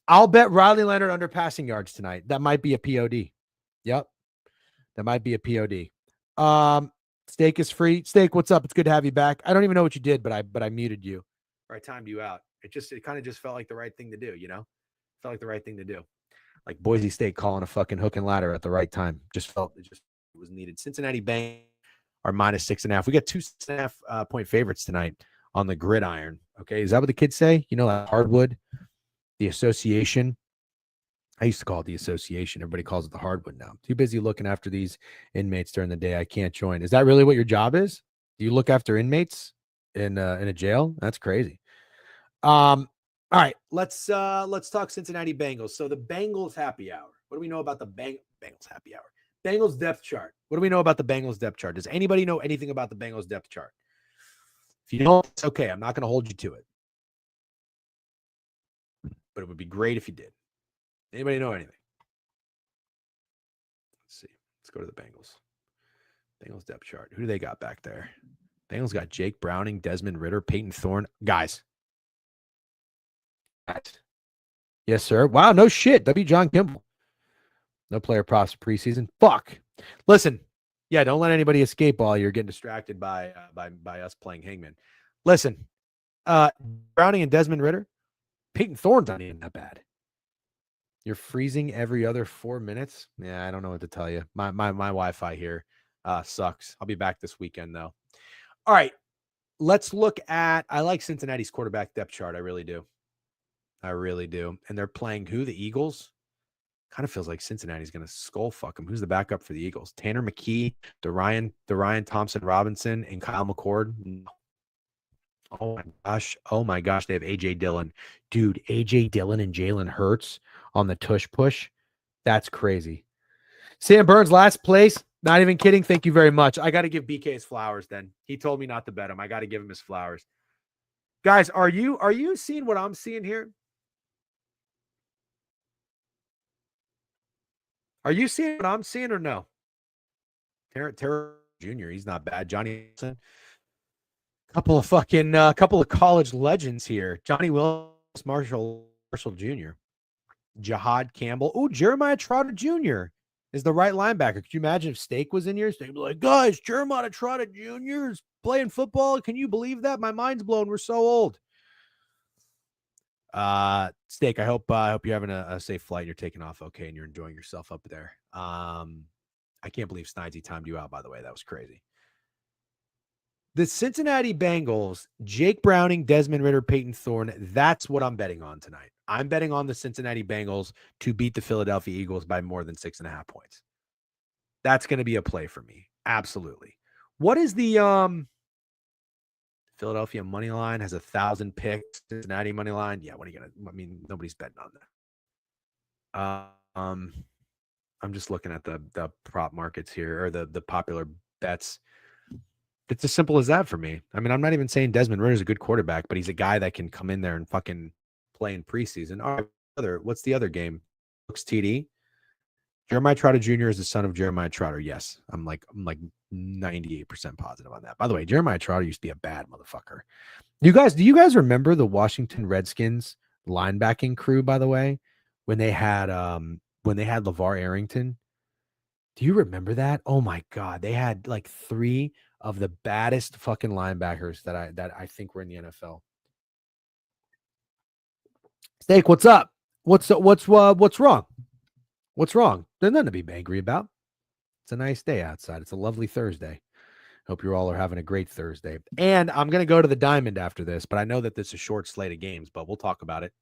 I'll bet Riley Leonard under passing yards tonight. That might be a POD. Yep. That might be a POD. Steak is free. Steak, what's up? It's good to have you back. I don't even know what you did, but I muted you. Or I timed you out. It kind of just felt like the right thing to do, Felt like the right thing to do. Like Boise State calling a fucking hook and ladder at the right time. It was needed. Cincinnati Bengals are -6.5. We got 2.5 point favorites tonight on the gridiron. Okay. Is that what the kids say? Hardwood, the association. I used to call it the association. Everybody calls it the hardwood now. Too busy looking after these inmates during the day. I can't join. Is that really what your job is? Do you look after inmates in a jail? That's crazy. All right, let's talk Cincinnati Bengals. So the Bengals happy hour. What do we know about the Bengals happy hour? Bengals depth chart. What do we know about the Bengals depth chart? Does anybody know anything about the Bengals depth chart? If you don't, it's okay. I'm not going to hold you to it. But it would be great if you did. Anybody know anything? Let's see. Let's go to the Bengals. Bengals depth chart. Who do they got back there? Bengals got Jake Browning, Desmond Ridder, Peyton Thorne. Guys. Yes, sir. Wow, no shit. W. John Kimball. No player props preseason. Fuck. Listen, yeah, don't let anybody escape while you're getting distracted by us playing Hangman. Listen, Browning and Desmond Ritter, Peyton Thorne's not even that bad. You're freezing every other 4 minutes. Yeah, I don't know what to tell you. My Wi-Fi here sucks. I'll be back this weekend though. All right, let's look at. I like Cincinnati's quarterback depth chart. I really do. I really do. And they're playing who? The Eagles. Kind of feels like Cincinnati's going to skull fuck them. Who's the backup for the Eagles? Tanner McKee, Dorian Thompson Robinson, and Kyle McCord. Oh my gosh. Oh my gosh. They have AJ Dillon. Dude, AJ Dillon and Jalen Hurts on the tush push. That's crazy. Sam Burns, last place. Not even kidding. Thank you very much. I got to give BK his flowers then. He told me not to bet him. I got to give him his flowers. Guys, are you seeing what I'm seeing here? Are you seeing what I'm seeing or no? Terry Jr., he's not bad. Johnny Wilson, couple of college legends here. Johnny Wilson, Marshall Jr., Jahad Campbell. Oh, Jeremiah Trotter Jr. is the right linebacker. Could you imagine if Steak was in here? Steak would be like, guys, Jeremiah Trotter Jr. is playing football. Can you believe that? My mind's blown. We're so old. Steak, I hope you're having a safe flight and you're taking off okay and you're enjoying yourself up there. I can't believe Snidesy timed you out, by the way. That was crazy. The Cincinnati Bengals, Jake Browning, Desmond Ritter, Peyton Thorne. That's what I'm betting on tonight. I'm betting on the Cincinnati Bengals to beat the Philadelphia Eagles by more than 6.5 points. That's going to be a play for me. Absolutely. What is the Philadelphia money line? Has 1,000 picks. Cincinnati money line. Yeah, what are you going to? I mean, nobody's betting on that. I'm just looking at the prop markets here, or the popular bets. It's as simple as that for me. I mean, I'm not even saying Desmond Ritter's a good quarterback, but he's a guy that can come in there and fucking play in preseason. All right, what's the other game? Looks TD. Jeremiah Trotter Jr. is the son of Jeremiah Trotter. Yes, I'm like 98% positive on that. By the way, Jeremiah Trotter used to be a bad motherfucker. Do you guys remember the Washington Redskins linebacking crew? By the way, when they had LeVar Arrington. Do you remember that? Oh my God. They had like 3 of the baddest fucking linebackers that I think were in the NFL. Steak, what's up? What's wrong? What's wrong? There's nothing to be angry about. It's a nice day outside. It's a lovely Thursday. Hope you all are having a great Thursday. And I'm going to go to the Diamond after this, but I know that this is a short slate of games, but we'll talk about it.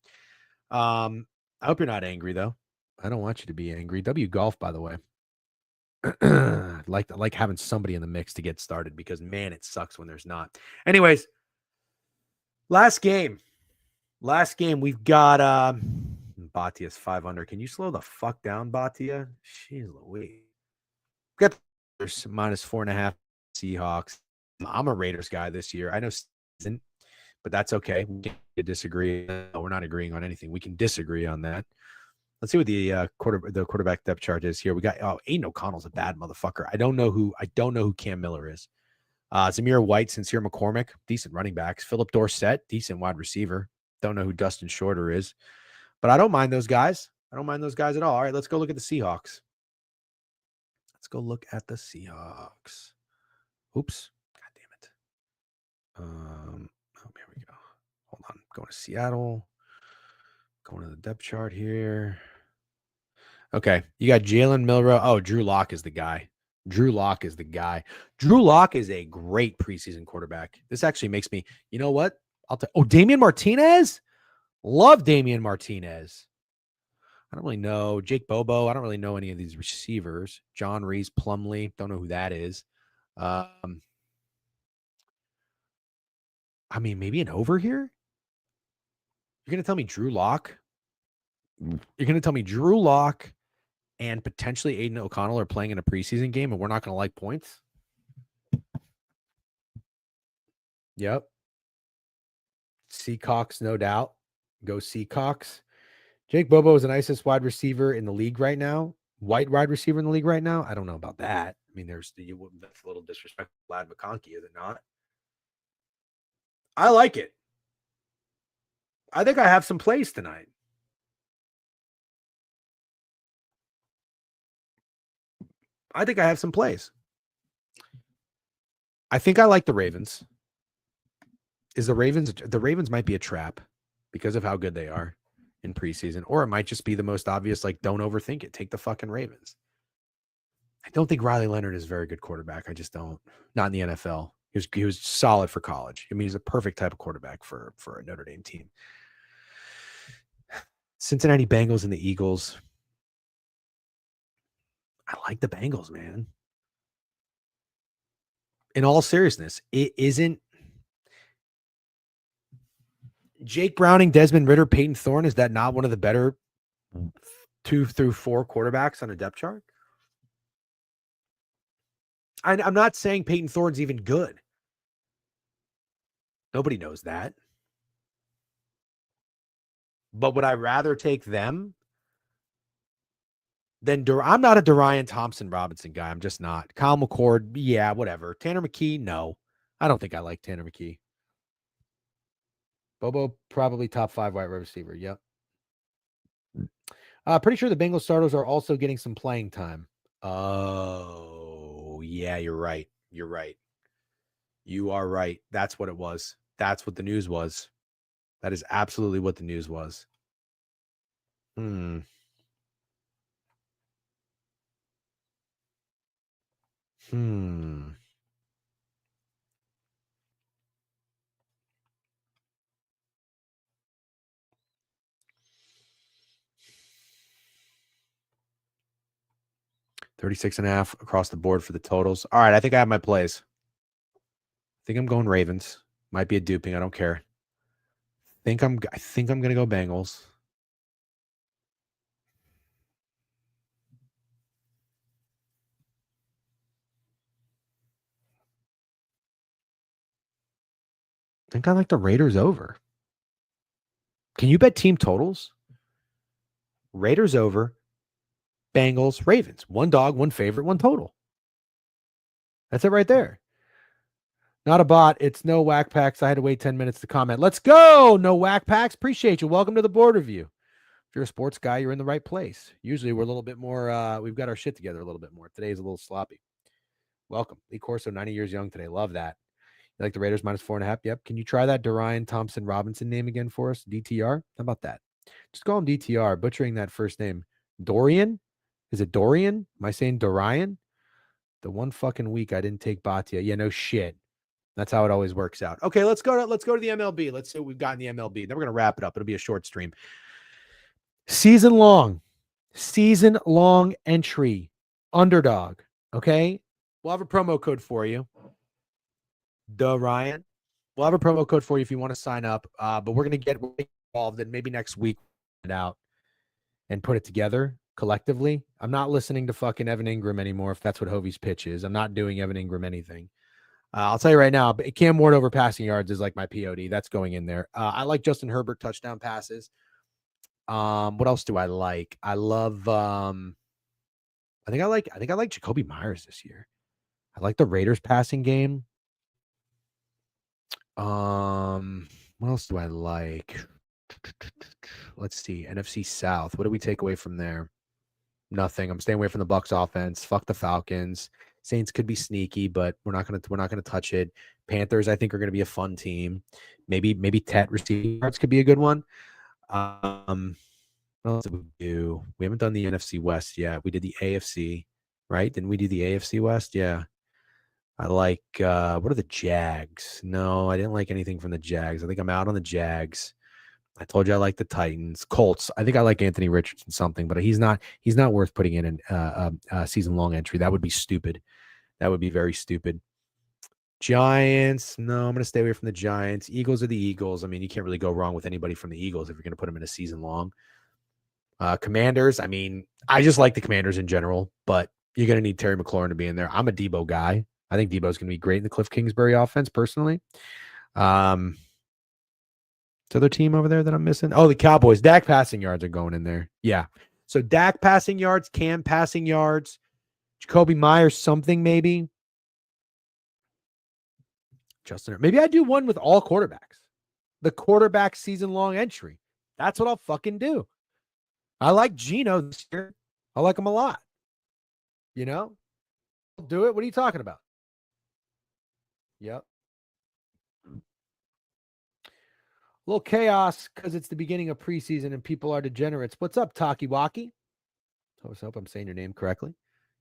I hope you're not angry though. I don't want you to be angry. W Golf, by the way. like having somebody in the mix to get started, because man, it sucks when there's not. Anyways, last game we've got Batia's 500. Can you slow the fuck down, Batia? Jeez Louise. Got minus 4.5 Seahawks. I'm a Raiders guy this year. I know isn't, but that's okay. We can disagree. No, we're not agreeing on anything. We can disagree on that. Let's see what the quarterback depth chart is here. We got Aiden O'Connell's a bad motherfucker. I don't know who Cam Miller is. Zamir White, Sincere McCormick, decent running backs. Philip Dorsett, decent wide receiver. Don't know who Dustin Shorter is, but I don't mind those guys. I don't mind those guys at all. All right, let's go look at the Seahawks. Oops. God damn it. Here we go. Hold on. Going to Seattle. Going to the depth chart here. Okay. You got Jalen Milroe. Oh, Drew Lock is the guy. Drew Lock is a great preseason quarterback. This actually makes me, you know what? Damian Martinez? Love Damian Martinez. I don't really know. Jake Bobo. I don't really know any of these receivers. John Reese Plumlee. Don't know who that is. I mean, maybe an over here? You're going to tell me Drew Lock? You're going to tell me Drew Lock and potentially Aiden O'Connell are playing in a preseason game and we're not going to like points? Yep. Seahawks, no doubt. Go Seahawks. Jake Bobo is the nicest wide receiver in the league right now. White wide receiver in the league right now. I don't know about that. I mean, that's a little disrespectful. Lad McConkey, is it not? I like it. I think I have some plays tonight. I think I have some plays. I think I like the Ravens. The Ravens might be a trap because of how good they are in preseason, or it might just be the most obvious, like, don't overthink it. Take the fucking Ravens. I don't think Riley Leonard is a very good quarterback. I just don't. Not in the NFL. He was solid for college. I mean, he's a perfect type of quarterback for a Notre Dame team. Cincinnati Bengals and the Eagles. I like the Bengals, man. In all seriousness, it isn't Jake Browning, Desmond Ridder, Peyton Thorne. Is that not one of the better 2 through 4 quarterbacks on a depth chart? I'm not saying Peyton Thorne's even good. Nobody knows that. But would I rather take them than I'm not a Dorian Thompson Robinson guy. I'm just not. Kyle McCord, yeah, whatever. Tanner McKee, no. I don't think I like Tanner McKee. Bobo, probably top 5 wide receiver. Yep. Pretty sure the Bengals starters are also getting some playing time. Oh, yeah, you're right. You're right. You are right. That's what it was. That's what the news was. That is absolutely what the news was. 36.5 across the board for the totals. All right, I think I have my plays. I think I'm going Ravens. Might be a duping. I don't care. I think I'm going to go Bengals. I think I like the Raiders over. Can you bet team totals? Raiders over, Bengals, Ravens. One dog, one favorite, one total. That's it right there. Not a bot. It's no whack packs. I had to wait 10 minutes to comment. Let's go. No whack packs. Appreciate you. Welcome to the board review. If you're a sports guy, you're in the right place. Usually we're a little bit more, we've got our shit together a little bit more. Today's a little sloppy. Welcome. Lee Corso, 90 years young today. Love that. You like the Raiders -4.5? Yep. Can you try that Dorian Thompson Robinson name again for us? DTR? How about that? Just call him DTR, butchering that first name. Dorian? Is it Dorian? Am I saying Dorian? The one fucking week I didn't take Batia. Yeah, no shit. That's how it always works out. Okay, let's go to the MLB. Let's see what we've got in the MLB. Then we're going to wrap it up. It'll be a short stream. Season long entry. Underdog. Okay? We'll have a promo code for you. Ryan. We'll have a promo code for you if you want to sign up. But we're going to get involved and maybe next week it out and put it together collectively. I'm not listening to fucking Evan Ingram anymore if that's what Hovey's pitch is. I'm not doing Evan Ingram anything. I'll tell you right now, Cam Ward over passing yards is like my POD. That's going in there. I like Justin Herbert touchdown passes. What else do I like? I love I think I like Jacoby Myers this year. I like the Raiders passing game. What else do I like? Let's see. NFC South. What do we take away from there? Nothing. I'm staying away from the Bucs offense. Fuck the Falcons. Saints could be sneaky, but we're not gonna touch it. Panthers, I think, are gonna be a fun team. Maybe Tet receiving yards could be a good one. What else did we do? We haven't done the NFC West yet. We did the AFC, right? Didn't we do the AFC West? Yeah. I like what are the Jags? No, I didn't like anything from the Jags. I think I'm out on the Jags. I told you I like the Titans. Colts. I think I like Anthony Richardson something, but he's not worth putting in a season-long entry. That would be stupid. That would be very stupid. Giants. No, I'm going to stay away from the Giants. Eagles are the Eagles. I mean, you can't really go wrong with anybody from the Eagles if you're going to put them in a season-long. Commanders. I mean, I just like the Commanders in general, but you're going to need Terry McLaurin to be in there. I'm a Debo guy. I think Debo's going to be great in the Cliff Kingsbury offense, personally. Other team over there that I'm missing? Oh, the Cowboys. Dak passing yards are going in there. Yeah. So Dak passing yards, Cam passing yards, Jacoby Myers something maybe. Justin, maybe I do one with all quarterbacks. The quarterback season-long entry. That's what I'll fucking do. I like Geno this year. I like him a lot. You know? Do it. What are you talking about? Yep. A little chaos because it's the beginning of preseason and people are degenerates. What's up, Takiwaki? I hope I'm saying your name correctly.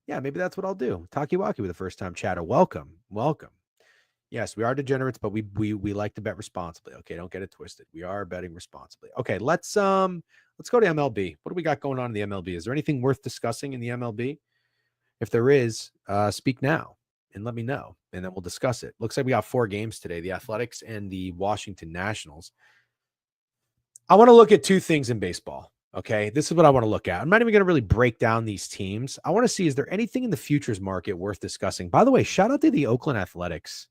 Yeah, maybe that's what I'll do. Takiwaki with a first-time chatter. Welcome. Yes, we are degenerates, but we like to bet responsibly. Okay, don't get it twisted. We are betting responsibly. Okay, let's go to MLB. What do we got going on in the MLB? Is there anything worth discussing in the MLB? If there is, speak now and let me know, and then we'll discuss it. Looks like we got 4 games today: the Athletics and the Washington Nationals. I want to look at 2 things in baseball. Okay, this is what I want to look at. I'm not even going to really break down these teams. I want to see, is there anything in the futures market worth discussing? By the way, shout out to the Oakland Athletics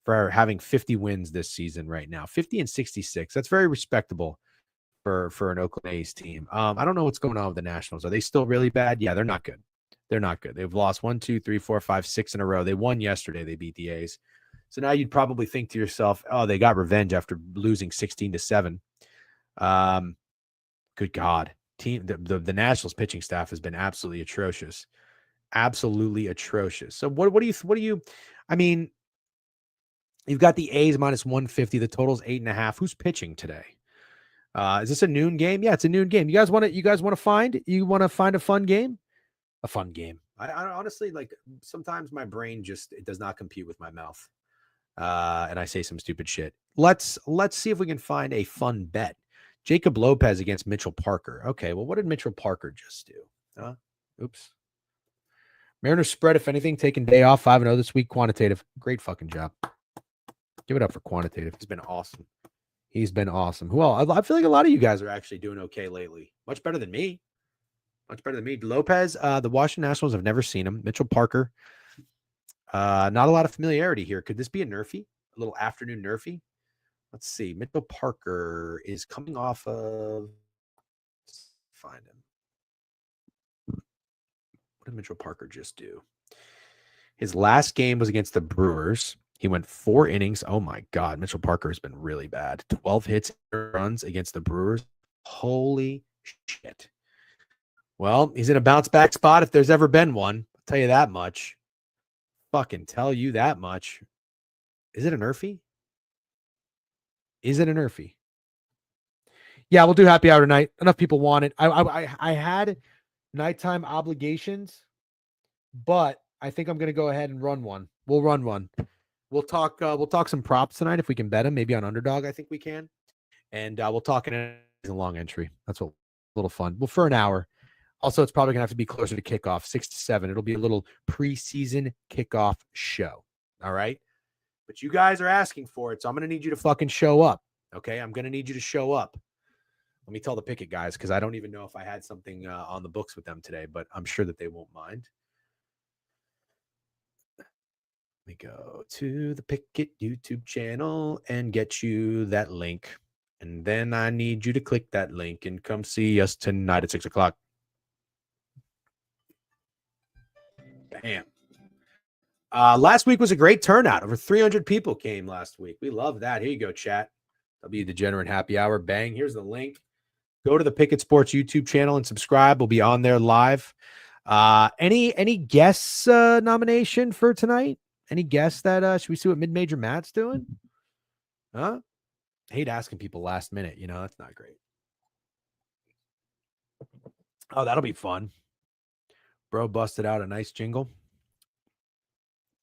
for having 50 wins this season right now, 50 and 66. That's very respectable for an Oakland A's team. I don't know what's going on with the Nationals. Are they still really bad? Yeah, they're not good. They're not good. They've lost 1, 2, 3, 4, 5, 6 in a row. They won yesterday. They beat the A's. So now you'd probably think to yourself, oh, they got revenge after losing 16-7. Good God. The Nationals pitching staff has been absolutely atrocious. Absolutely atrocious. So what do you I mean, you've got the A's minus 150. The total's 8.5. Who's pitching today? Is this a noon game? Yeah, it's a noon game. You guys want to find a fun game? A fun game. I honestly, like, sometimes my brain it does not compute with my mouth. And I say some stupid shit. Let's see if we can find a fun bet. Jacob Lopez against Mitchell Parker. Okay, well, what did Mitchell Parker just do? Oops. Mariners spread, if anything, taking day off, 5-0 this week. Quantitative. Great fucking job. Give it up for Quantitative. He's been awesome. Well, I feel like a lot of you guys are actually doing okay lately. Much better than me. Lopez, the Washington Nationals, have never seen him. Mitchell Parker. Not a lot of familiarity here. Could this be a nerfy? A little afternoon nerfy? Let's see. Mitchell Parker is coming off of. Let's find him. What did Mitchell Parker just do? His last game was against the Brewers. He went 4 innings. Oh my God. Mitchell Parker has been really bad. 12 hits, runs against the Brewers. Holy shit. Well, he's in a bounce back spot if there's ever been one. I'll tell you that much. Fucking tell you that much. Is it a nerfy? Yeah, we'll do happy hour tonight. Enough people want it. I had nighttime obligations, but I think I'm going to go ahead and run one. We'll run one. We'll talk some props tonight if we can bet them, maybe on underdog. I think we can. And we'll talk in a long entry. That's a little fun. Well, for an hour. Also, it's probably going to have to be closer to kickoff, 6 to 7. It'll be a little preseason kickoff show. All right. But you guys are asking for it, so I'm going to need you to fucking show up. Okay. I'm going to need you to show up. Let me tell the Pickett guys, because I don't even know if I had something on the books with them today, but I'm sure that they won't mind. Let me go to the Pickett YouTube channel and get you that link. And then I need you to click that link and come see us tonight at 6 o'clock. Bam. Last week was a great turnout. Over 300 people came last week. We love that. Here you go, chat. W Degenerate Happy Hour. Bang. Here's the link. Go to the Pickett Sports YouTube channel and subscribe. We'll be on there live. Any guests nomination for tonight? Any guests that should we see what mid-major Matt's doing? Huh? I hate asking people last minute. That's not great. Oh, that'll be fun. Bro busted out a nice jingle.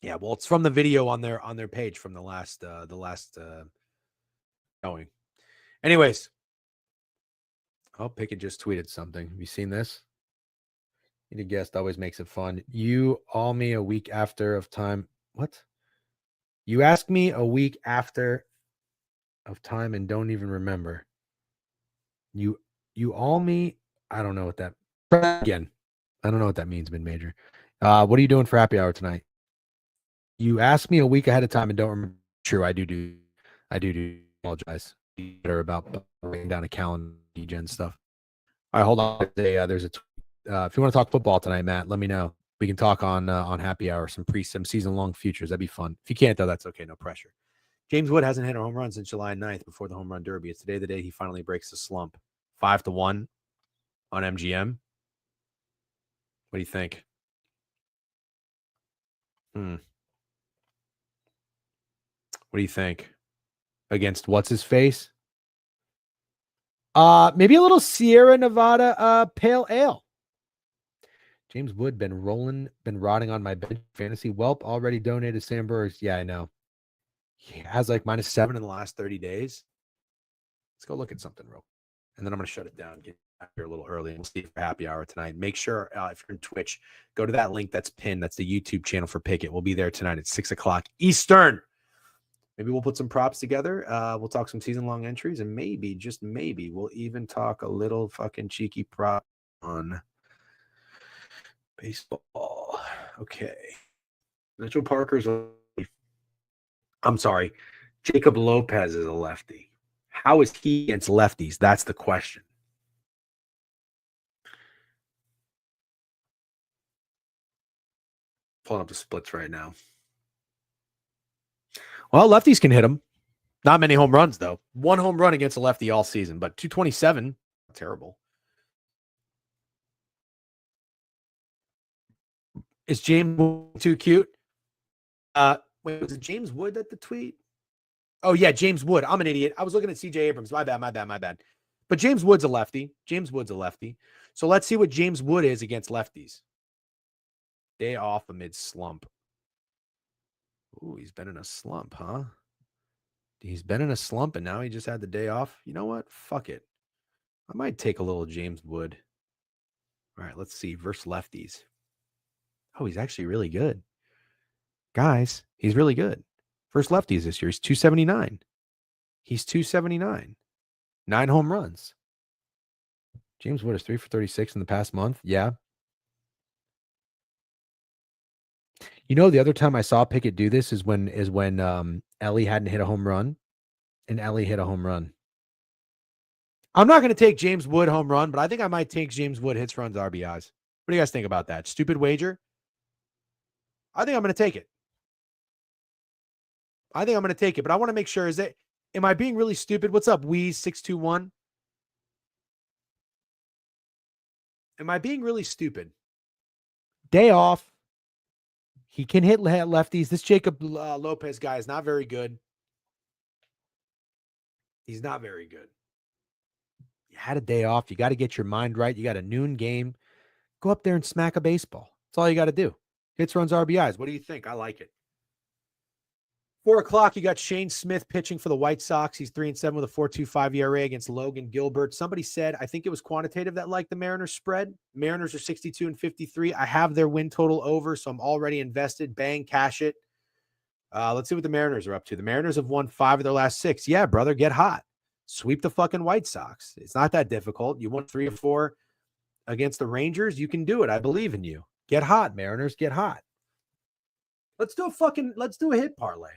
Yeah, well, it's from the video on their page from the last showing. Anyways, Pickett just tweeted something. Have you seen this? Any guest always makes it fun. You all me a week after of time. What? You ask me a week after of time and don't even remember. You all me. I don't know what that. Again, I don't know what that means. Mid-major. What are you doing for happy hour tonight? You ask me a week ahead of time and don't remember. True, I do. Apologize. Better about writing down a calendar gen stuff. All right, hold on. There's a. If you want to talk football tonight, Matt, let me know. We can talk on happy hour, some season long futures. That'd be fun. If you can't, though, that's okay. No pressure. James Wood hasn't hit a home run since July 9th before the home run derby. It's today the day he finally breaks the slump. 5-1 on MGM. What do you think? What do you think? Against what's his face? Maybe a little Sierra Nevada pale ale. James Wood been rotting on my bench. Fantasy Welp already donated Sam Burris. Yeah, I know. He has like -7 in the last 30 days. Let's go look at something real. And then I'm going to shut it down, get back here a little early, and we'll see you for happy hour tonight. Make sure if you're in Twitch, go to that link that's pinned. That's the YouTube channel for Pickett. We'll be there tonight at 6 o'clock Eastern. Maybe we'll put some props together. We'll talk some season-long entries, and maybe, just maybe, we'll even talk a little fucking cheeky prop on baseball. Okay. Mitchell Parker's I'm sorry. Jacob Lopez is a lefty. How is he against lefties? That's the question. Pulling up the splits right now. Well, lefties can hit him. Not many home runs, though. 1 home run against a lefty all season, but 227, terrible. Is James Wood too cute? Wait, was it James Wood at the tweet? Oh, yeah, James Wood. I'm an idiot. I was looking at CJ Abrams. My bad. But James Wood's a lefty. So let's see what James Wood is against lefties. Day off amid slump. Ooh, he's been in a slump, huh? He's been in a slump, and now he just had the day off. You know what? Fuck it. I might take a little James Wood. All right, let's see. Versus lefties. Oh, he's actually really good. Guys, he's really good. Versus lefties this year. He's 279. 9 home runs. James Wood is 3 for 36 in the past month. Yeah. You know, the other time I saw Pickett do this is when Ellie hadn't hit a home run, and Ellie hit a home run. I'm not going to take James Wood home run, but I think I might take James Wood hits, runs, RBIs. What do you guys think about that? Stupid wager? I think I'm going to take it. But I want to make sure, am I being really stupid? What's up, Wheeze621? Am I being really stupid? Day off. He can hit lefties. This Jacob Lopez guy is not very good. He's not very good. You had a day off. You got to get your mind right. You got a noon game. Go up there and smack a baseball. That's all you got to do. Hits, runs, RBIs. What do you think? I like it. 4 o'clock, you got Shane Smith pitching for the White Sox. He's 3-7 with a 4.25 ERA against Logan Gilbert. Somebody said, I think it was quantitative that liked the Mariners spread. Mariners are 62-53. I have their win total over, so I'm already invested. Bang, cash it. Let's see what the Mariners are up to. The Mariners have won 5 of their last 6. Yeah, brother, get hot. Sweep the fucking White Sox. It's not that difficult. You won 3 or 4 against the Rangers. You can do it. I believe in you. Get hot, Mariners. Get hot. Let's do a hit parlay.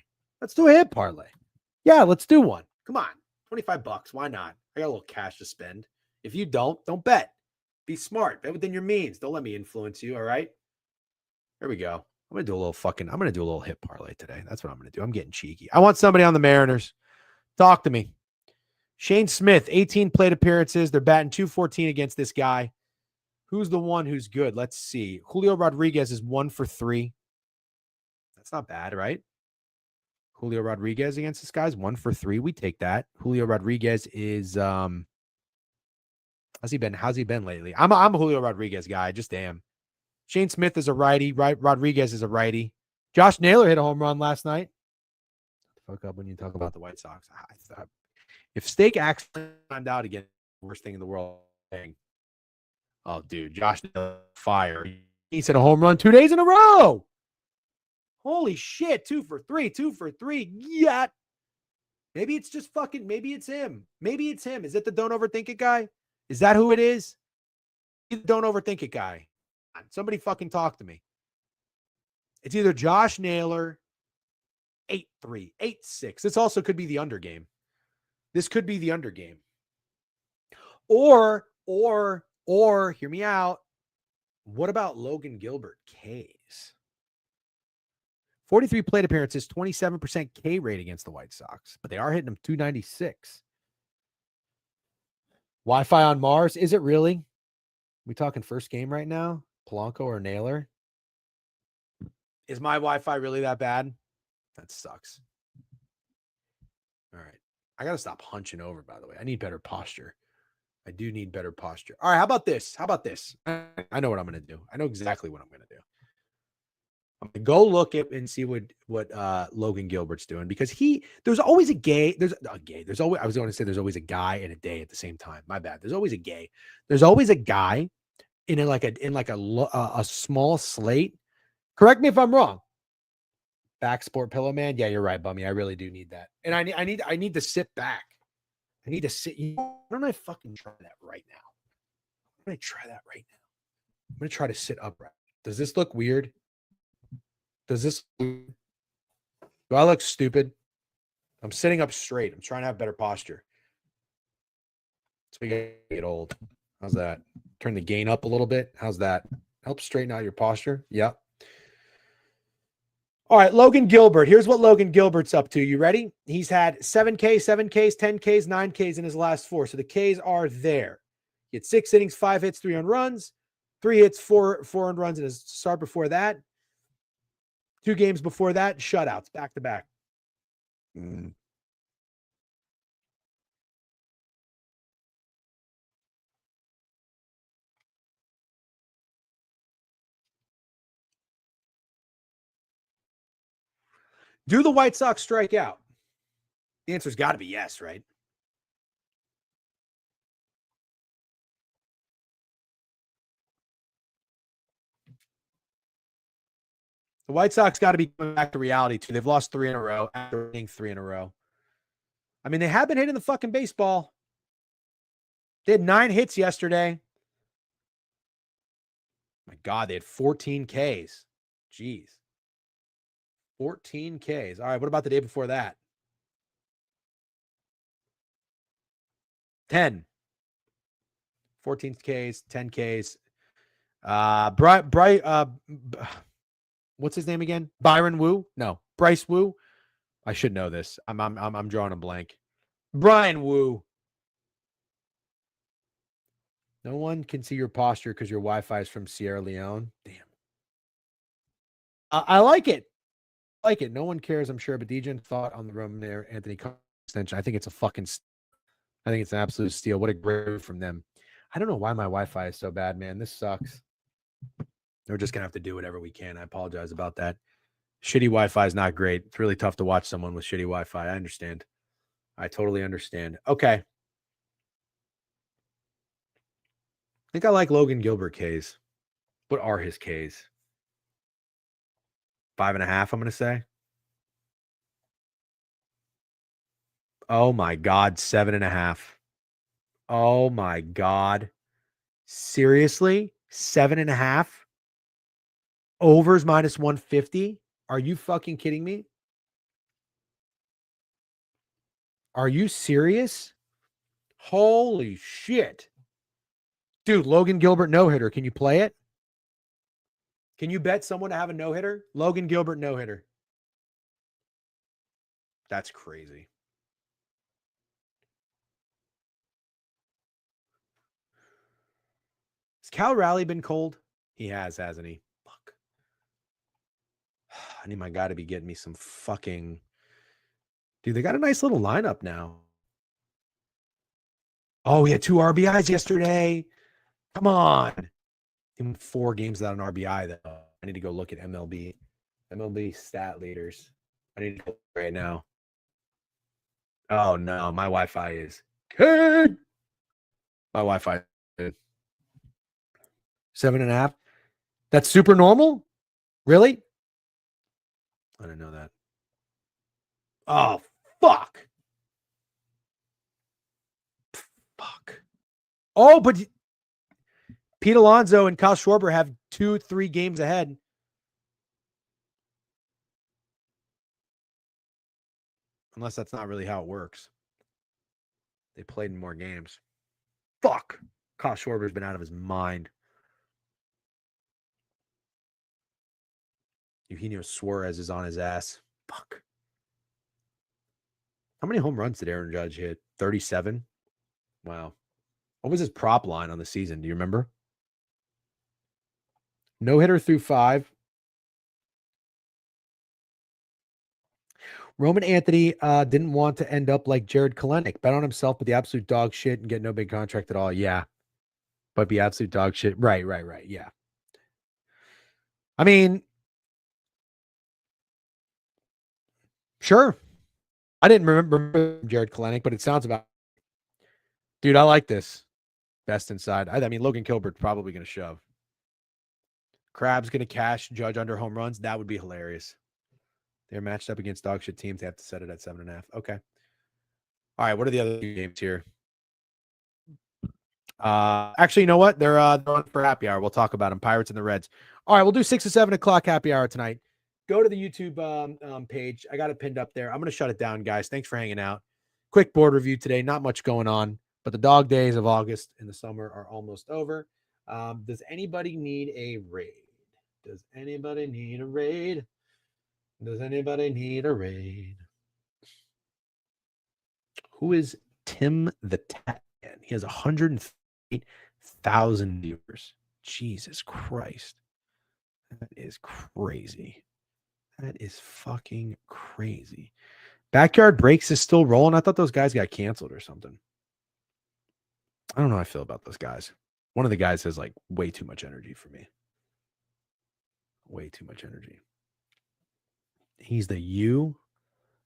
Yeah, let's do one. Come on. $25. Why not? I got a little cash to spend. If you don't bet. Be smart. Bet within your means. Don't let me influence you. All right. There we go. I'm going to do a little hit parlay today. That's what I'm going to do. I'm getting cheeky. I want somebody on the Mariners. Talk to me. Shane Smith, 18 plate appearances. They're batting .214 against this guy. Who's the one who's good? Let's see. Julio Rodriguez is 1 for 3. That's not bad, right? Julio Rodriguez against this guy's 1 for 3. We take that. Julio Rodriguez is how's he been lately? I'm a Julio Rodriguez guy. I just am. Shane Smith is a righty, right? Rodriguez is a righty. Josh Naylor hit a home run last night. Fuck up when you talk about the White Sox. If Steak actually timed out again, worst thing in the world. Oh, dude, Josh Naylor fire. He's hit a home run 2 days in a row. Holy shit, 2 for 3. Yeah. Maybe it's him. Is it the don't overthink it guy? Is that who it is? Don't overthink it guy. Somebody fucking talk to me. It's either Josh Naylor, 8-3, 8-6. This also could be the under game. Or, hear me out. What about Logan Gilbert K's? 43 plate appearances, 27% K rate against the White Sox, but they are hitting them 296. Wi-Fi on Mars. Is it really? We talking first game right now? Polanco or Naylor? Is my Wi-Fi really that bad? That sucks. All right. I got to stop hunching over, by the way. I need better posture. I do need better posture. All right. How about this? I know what I'm going to do. I know exactly what I'm going to do. I'm going to go look at and see what Logan Gilbert's doing, because there's always a gay. There's always, I was going to say there's always a guy and a day at the same time. My bad. There's always a gay. There's always a guy in a small slate. Correct me if I'm wrong. Back sport pillow man. Yeah, you're right, Bummy. I really do need that. And I need to sit back. I need to sit. Why don't I fucking try that right now? I'm going to try that right now. I'm going to try to sit upright. Does this look weird? Do I look stupid? I'm sitting up straight. I'm trying to have better posture. So we get old. How's that? Turn the gain up a little bit. How's that? Help straighten out your posture. Yep. All right, Logan Gilbert. Here's what Logan Gilbert's up to. You ready? He's had 7Ks, 7Ks, 10Ks, 9Ks in his last 4. So the Ks are there. He had 6 innings, 5 hits, 3 earned runs, 3 hits, 4 earned runs in his start before that. 2 games before that, shutouts, back to back. Do the White Sox strike out? The answer's got to be yes, right? The White Sox got to be going back to reality, too. They've lost 3 in a row after winning 3 in a row. I mean, they have been hitting the fucking baseball. They had 9 hits yesterday. My God, they had 14 Ks. Jeez. 14 Ks. All right, what about the day before that? 10. 14 Ks, 10 Ks. What's his name again? Byron Wu? No, Bryce Wu. I should know this. I'm drawing a blank. Brian Wu. No one can see your posture because your Wi-Fi is from Sierra Leone. Damn. I like it. No one cares, I'm sure. But DJ thought on the room there, Anthony extension. I think it's an absolute steal. What a great move from them. I don't know why my Wi-Fi is so bad, man. This sucks. We're just going to have to do whatever we can. I apologize about that. Shitty Wi-Fi is not great. It's really tough to watch someone with shitty Wi-Fi. I understand. I totally understand. Okay. I think I like Logan Gilbert Ks. What are his Ks? 5.5, I'm going to say. Oh my God, 7.5. Oh my God. Seriously? 7.5? Overs minus 150? Are you fucking kidding me? Are you serious? Holy shit. Dude, Logan Gilbert no-hitter. Can you play it? Can you bet someone to have a no-hitter? Logan Gilbert no-hitter. That's crazy. Has Cal Raleigh been cold? He has, hasn't he? Fuck. I need my guy to be getting me some fucking... Dude, they got a nice little lineup now. Oh, he had 2 RBIs yesterday. Come on. He won 4 games without an RBI, though. I need to go look at MLB. MLB stat leaders. I need to go right now. Oh, no. My Wi-Fi is good. My Wi-Fi is 7.5. That's super normal? Really? I didn't know that. Oh, fuck. Fuck. Oh, but Pete Alonso and Kyle Schwarber have 2-3 games ahead. Unless that's not really how it works. They played in more games. Fuck. Kyle Schwarber's been out of his mind. Eugenio Suarez is on his ass. Fuck. How many home runs did Aaron Judge hit? 37? Wow. What was his prop line on the season? Do you remember? No hitter through 5. Roman Anthony didn't want to end up like Jared Kalenic. Bet on himself, but the absolute dog shit and get no big contract at all. Yeah. But be absolute dog shit. Right. Yeah. I mean, sure. I didn't remember Jared Kalenic, but it sounds about. Dude, I like this. Best inside. I mean, Logan Kilbert's probably going to shove. Crab's going to cash Judge under home runs. That would be hilarious. They're matched up against dog shit teams. They have to set it at 7.5. Okay. All right. What are the other games here? Actually, you know what? They're on for happy hour. We'll talk about them. Pirates and the Reds. All right. We'll do 6 to 7 o'clock happy hour tonight. Go to the YouTube page. I got it pinned up there. I'm going to shut it down, guys. Thanks for hanging out. Quick board review today. Not much going on, but the dog days of August in the summer are almost over. Does anybody need a raid? Does anybody need a raid? Does anybody need a raid? Who is Tim the Tat Man? He has 108,000 viewers. Jesus Christ. That is crazy. That is fucking crazy. Backyard Breaks is still rolling. I thought those guys got canceled or something. I don't know how I feel about those guys. One of the guys has like way too much energy for me. Way too much energy. He's the U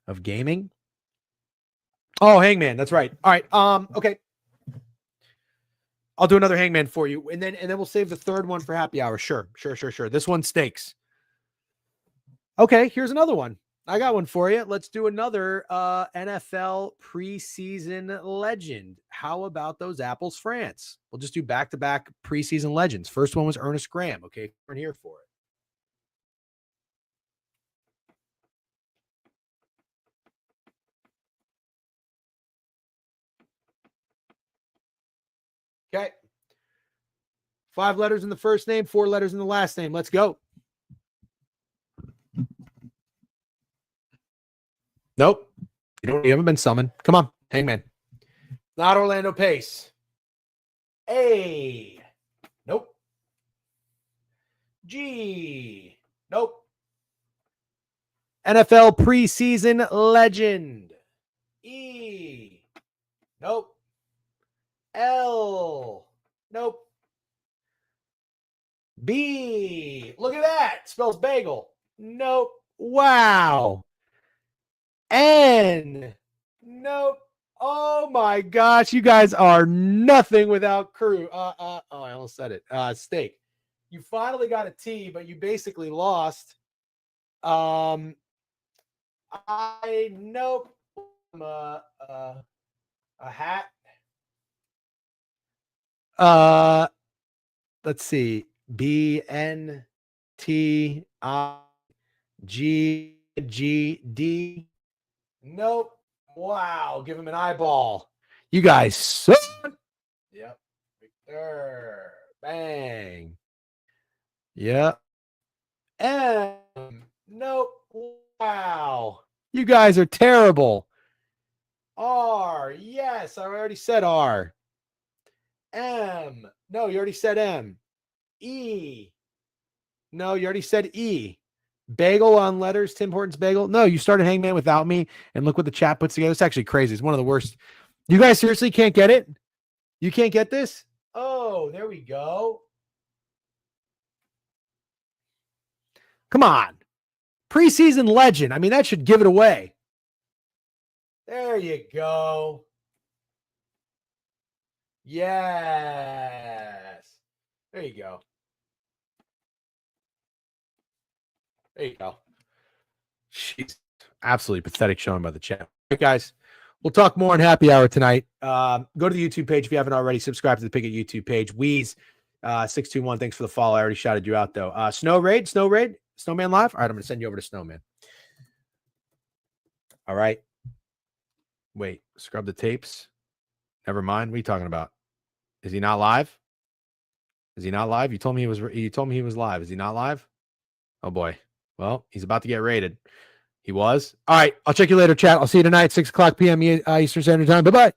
of gaming. Oh, Hangman. That's right. All right. Okay. I'll do another Hangman for you. And then we'll save the third one for happy hour. Sure. This one stakes. Okay. Here's another one. I got one for you. Let's do another NFL preseason legend. How about those Apples France? We'll just do back-to-back preseason legends. First one was Ernest Graham. Okay. We're here for it. Okay. 5 letters in the first name, 4 letters in the last name. Let's go. Nope. You haven't been summoned. Come on, Hangman. Not Orlando Pace. A. Nope. G. Nope. NFL preseason legend. E. Nope. L. Nope. B. Look at that. Spells bagel. Nope. Wow. N. Nope. Oh my gosh. You guys are nothing without crew. I almost said it. Steak. You finally got a T, but you basically lost. Nope. I'm a hat. Let's see. BNTIGGD. Nope. Wow. Give him an eyeball. You guys suck. Yep. Victor. Bang. Yep. M. Nope. Wow. You guys are terrible. R. Yes. I already said R. M. No, you already said M. E. No, you already said E. Bagel on letters, Tim Hortons bagel. No, you started Hangman without me, and look what the chat puts together. It's actually crazy. It's one of the worst. You guys seriously can't get it? You can't get this? Oh, there we go. Come on. Preseason legend. I mean, that should give it away. There you go. Yes. There you go. There you go. Jeez. Absolutely pathetic showing by the chat. All right, guys. We'll talk more on happy hour tonight. Go to the YouTube page if you haven't already. Subscribe to the Picket YouTube page. Wheeze 621. Thanks for the follow. I already shouted you out, though. Snow Raid. Snowman Live. All right, I'm going to send you over to Snowman. All right. Wait. Scrub the tapes. Never mind. What are you talking about? Is he not live? Is he not live? You told me he was live. Is he not live? Oh boy. Well, he's about to get raided. He was. All right. I'll check you later, chat. I'll see you tonight, 6 o'clock p.m. Eastern Standard Time. Bye-bye.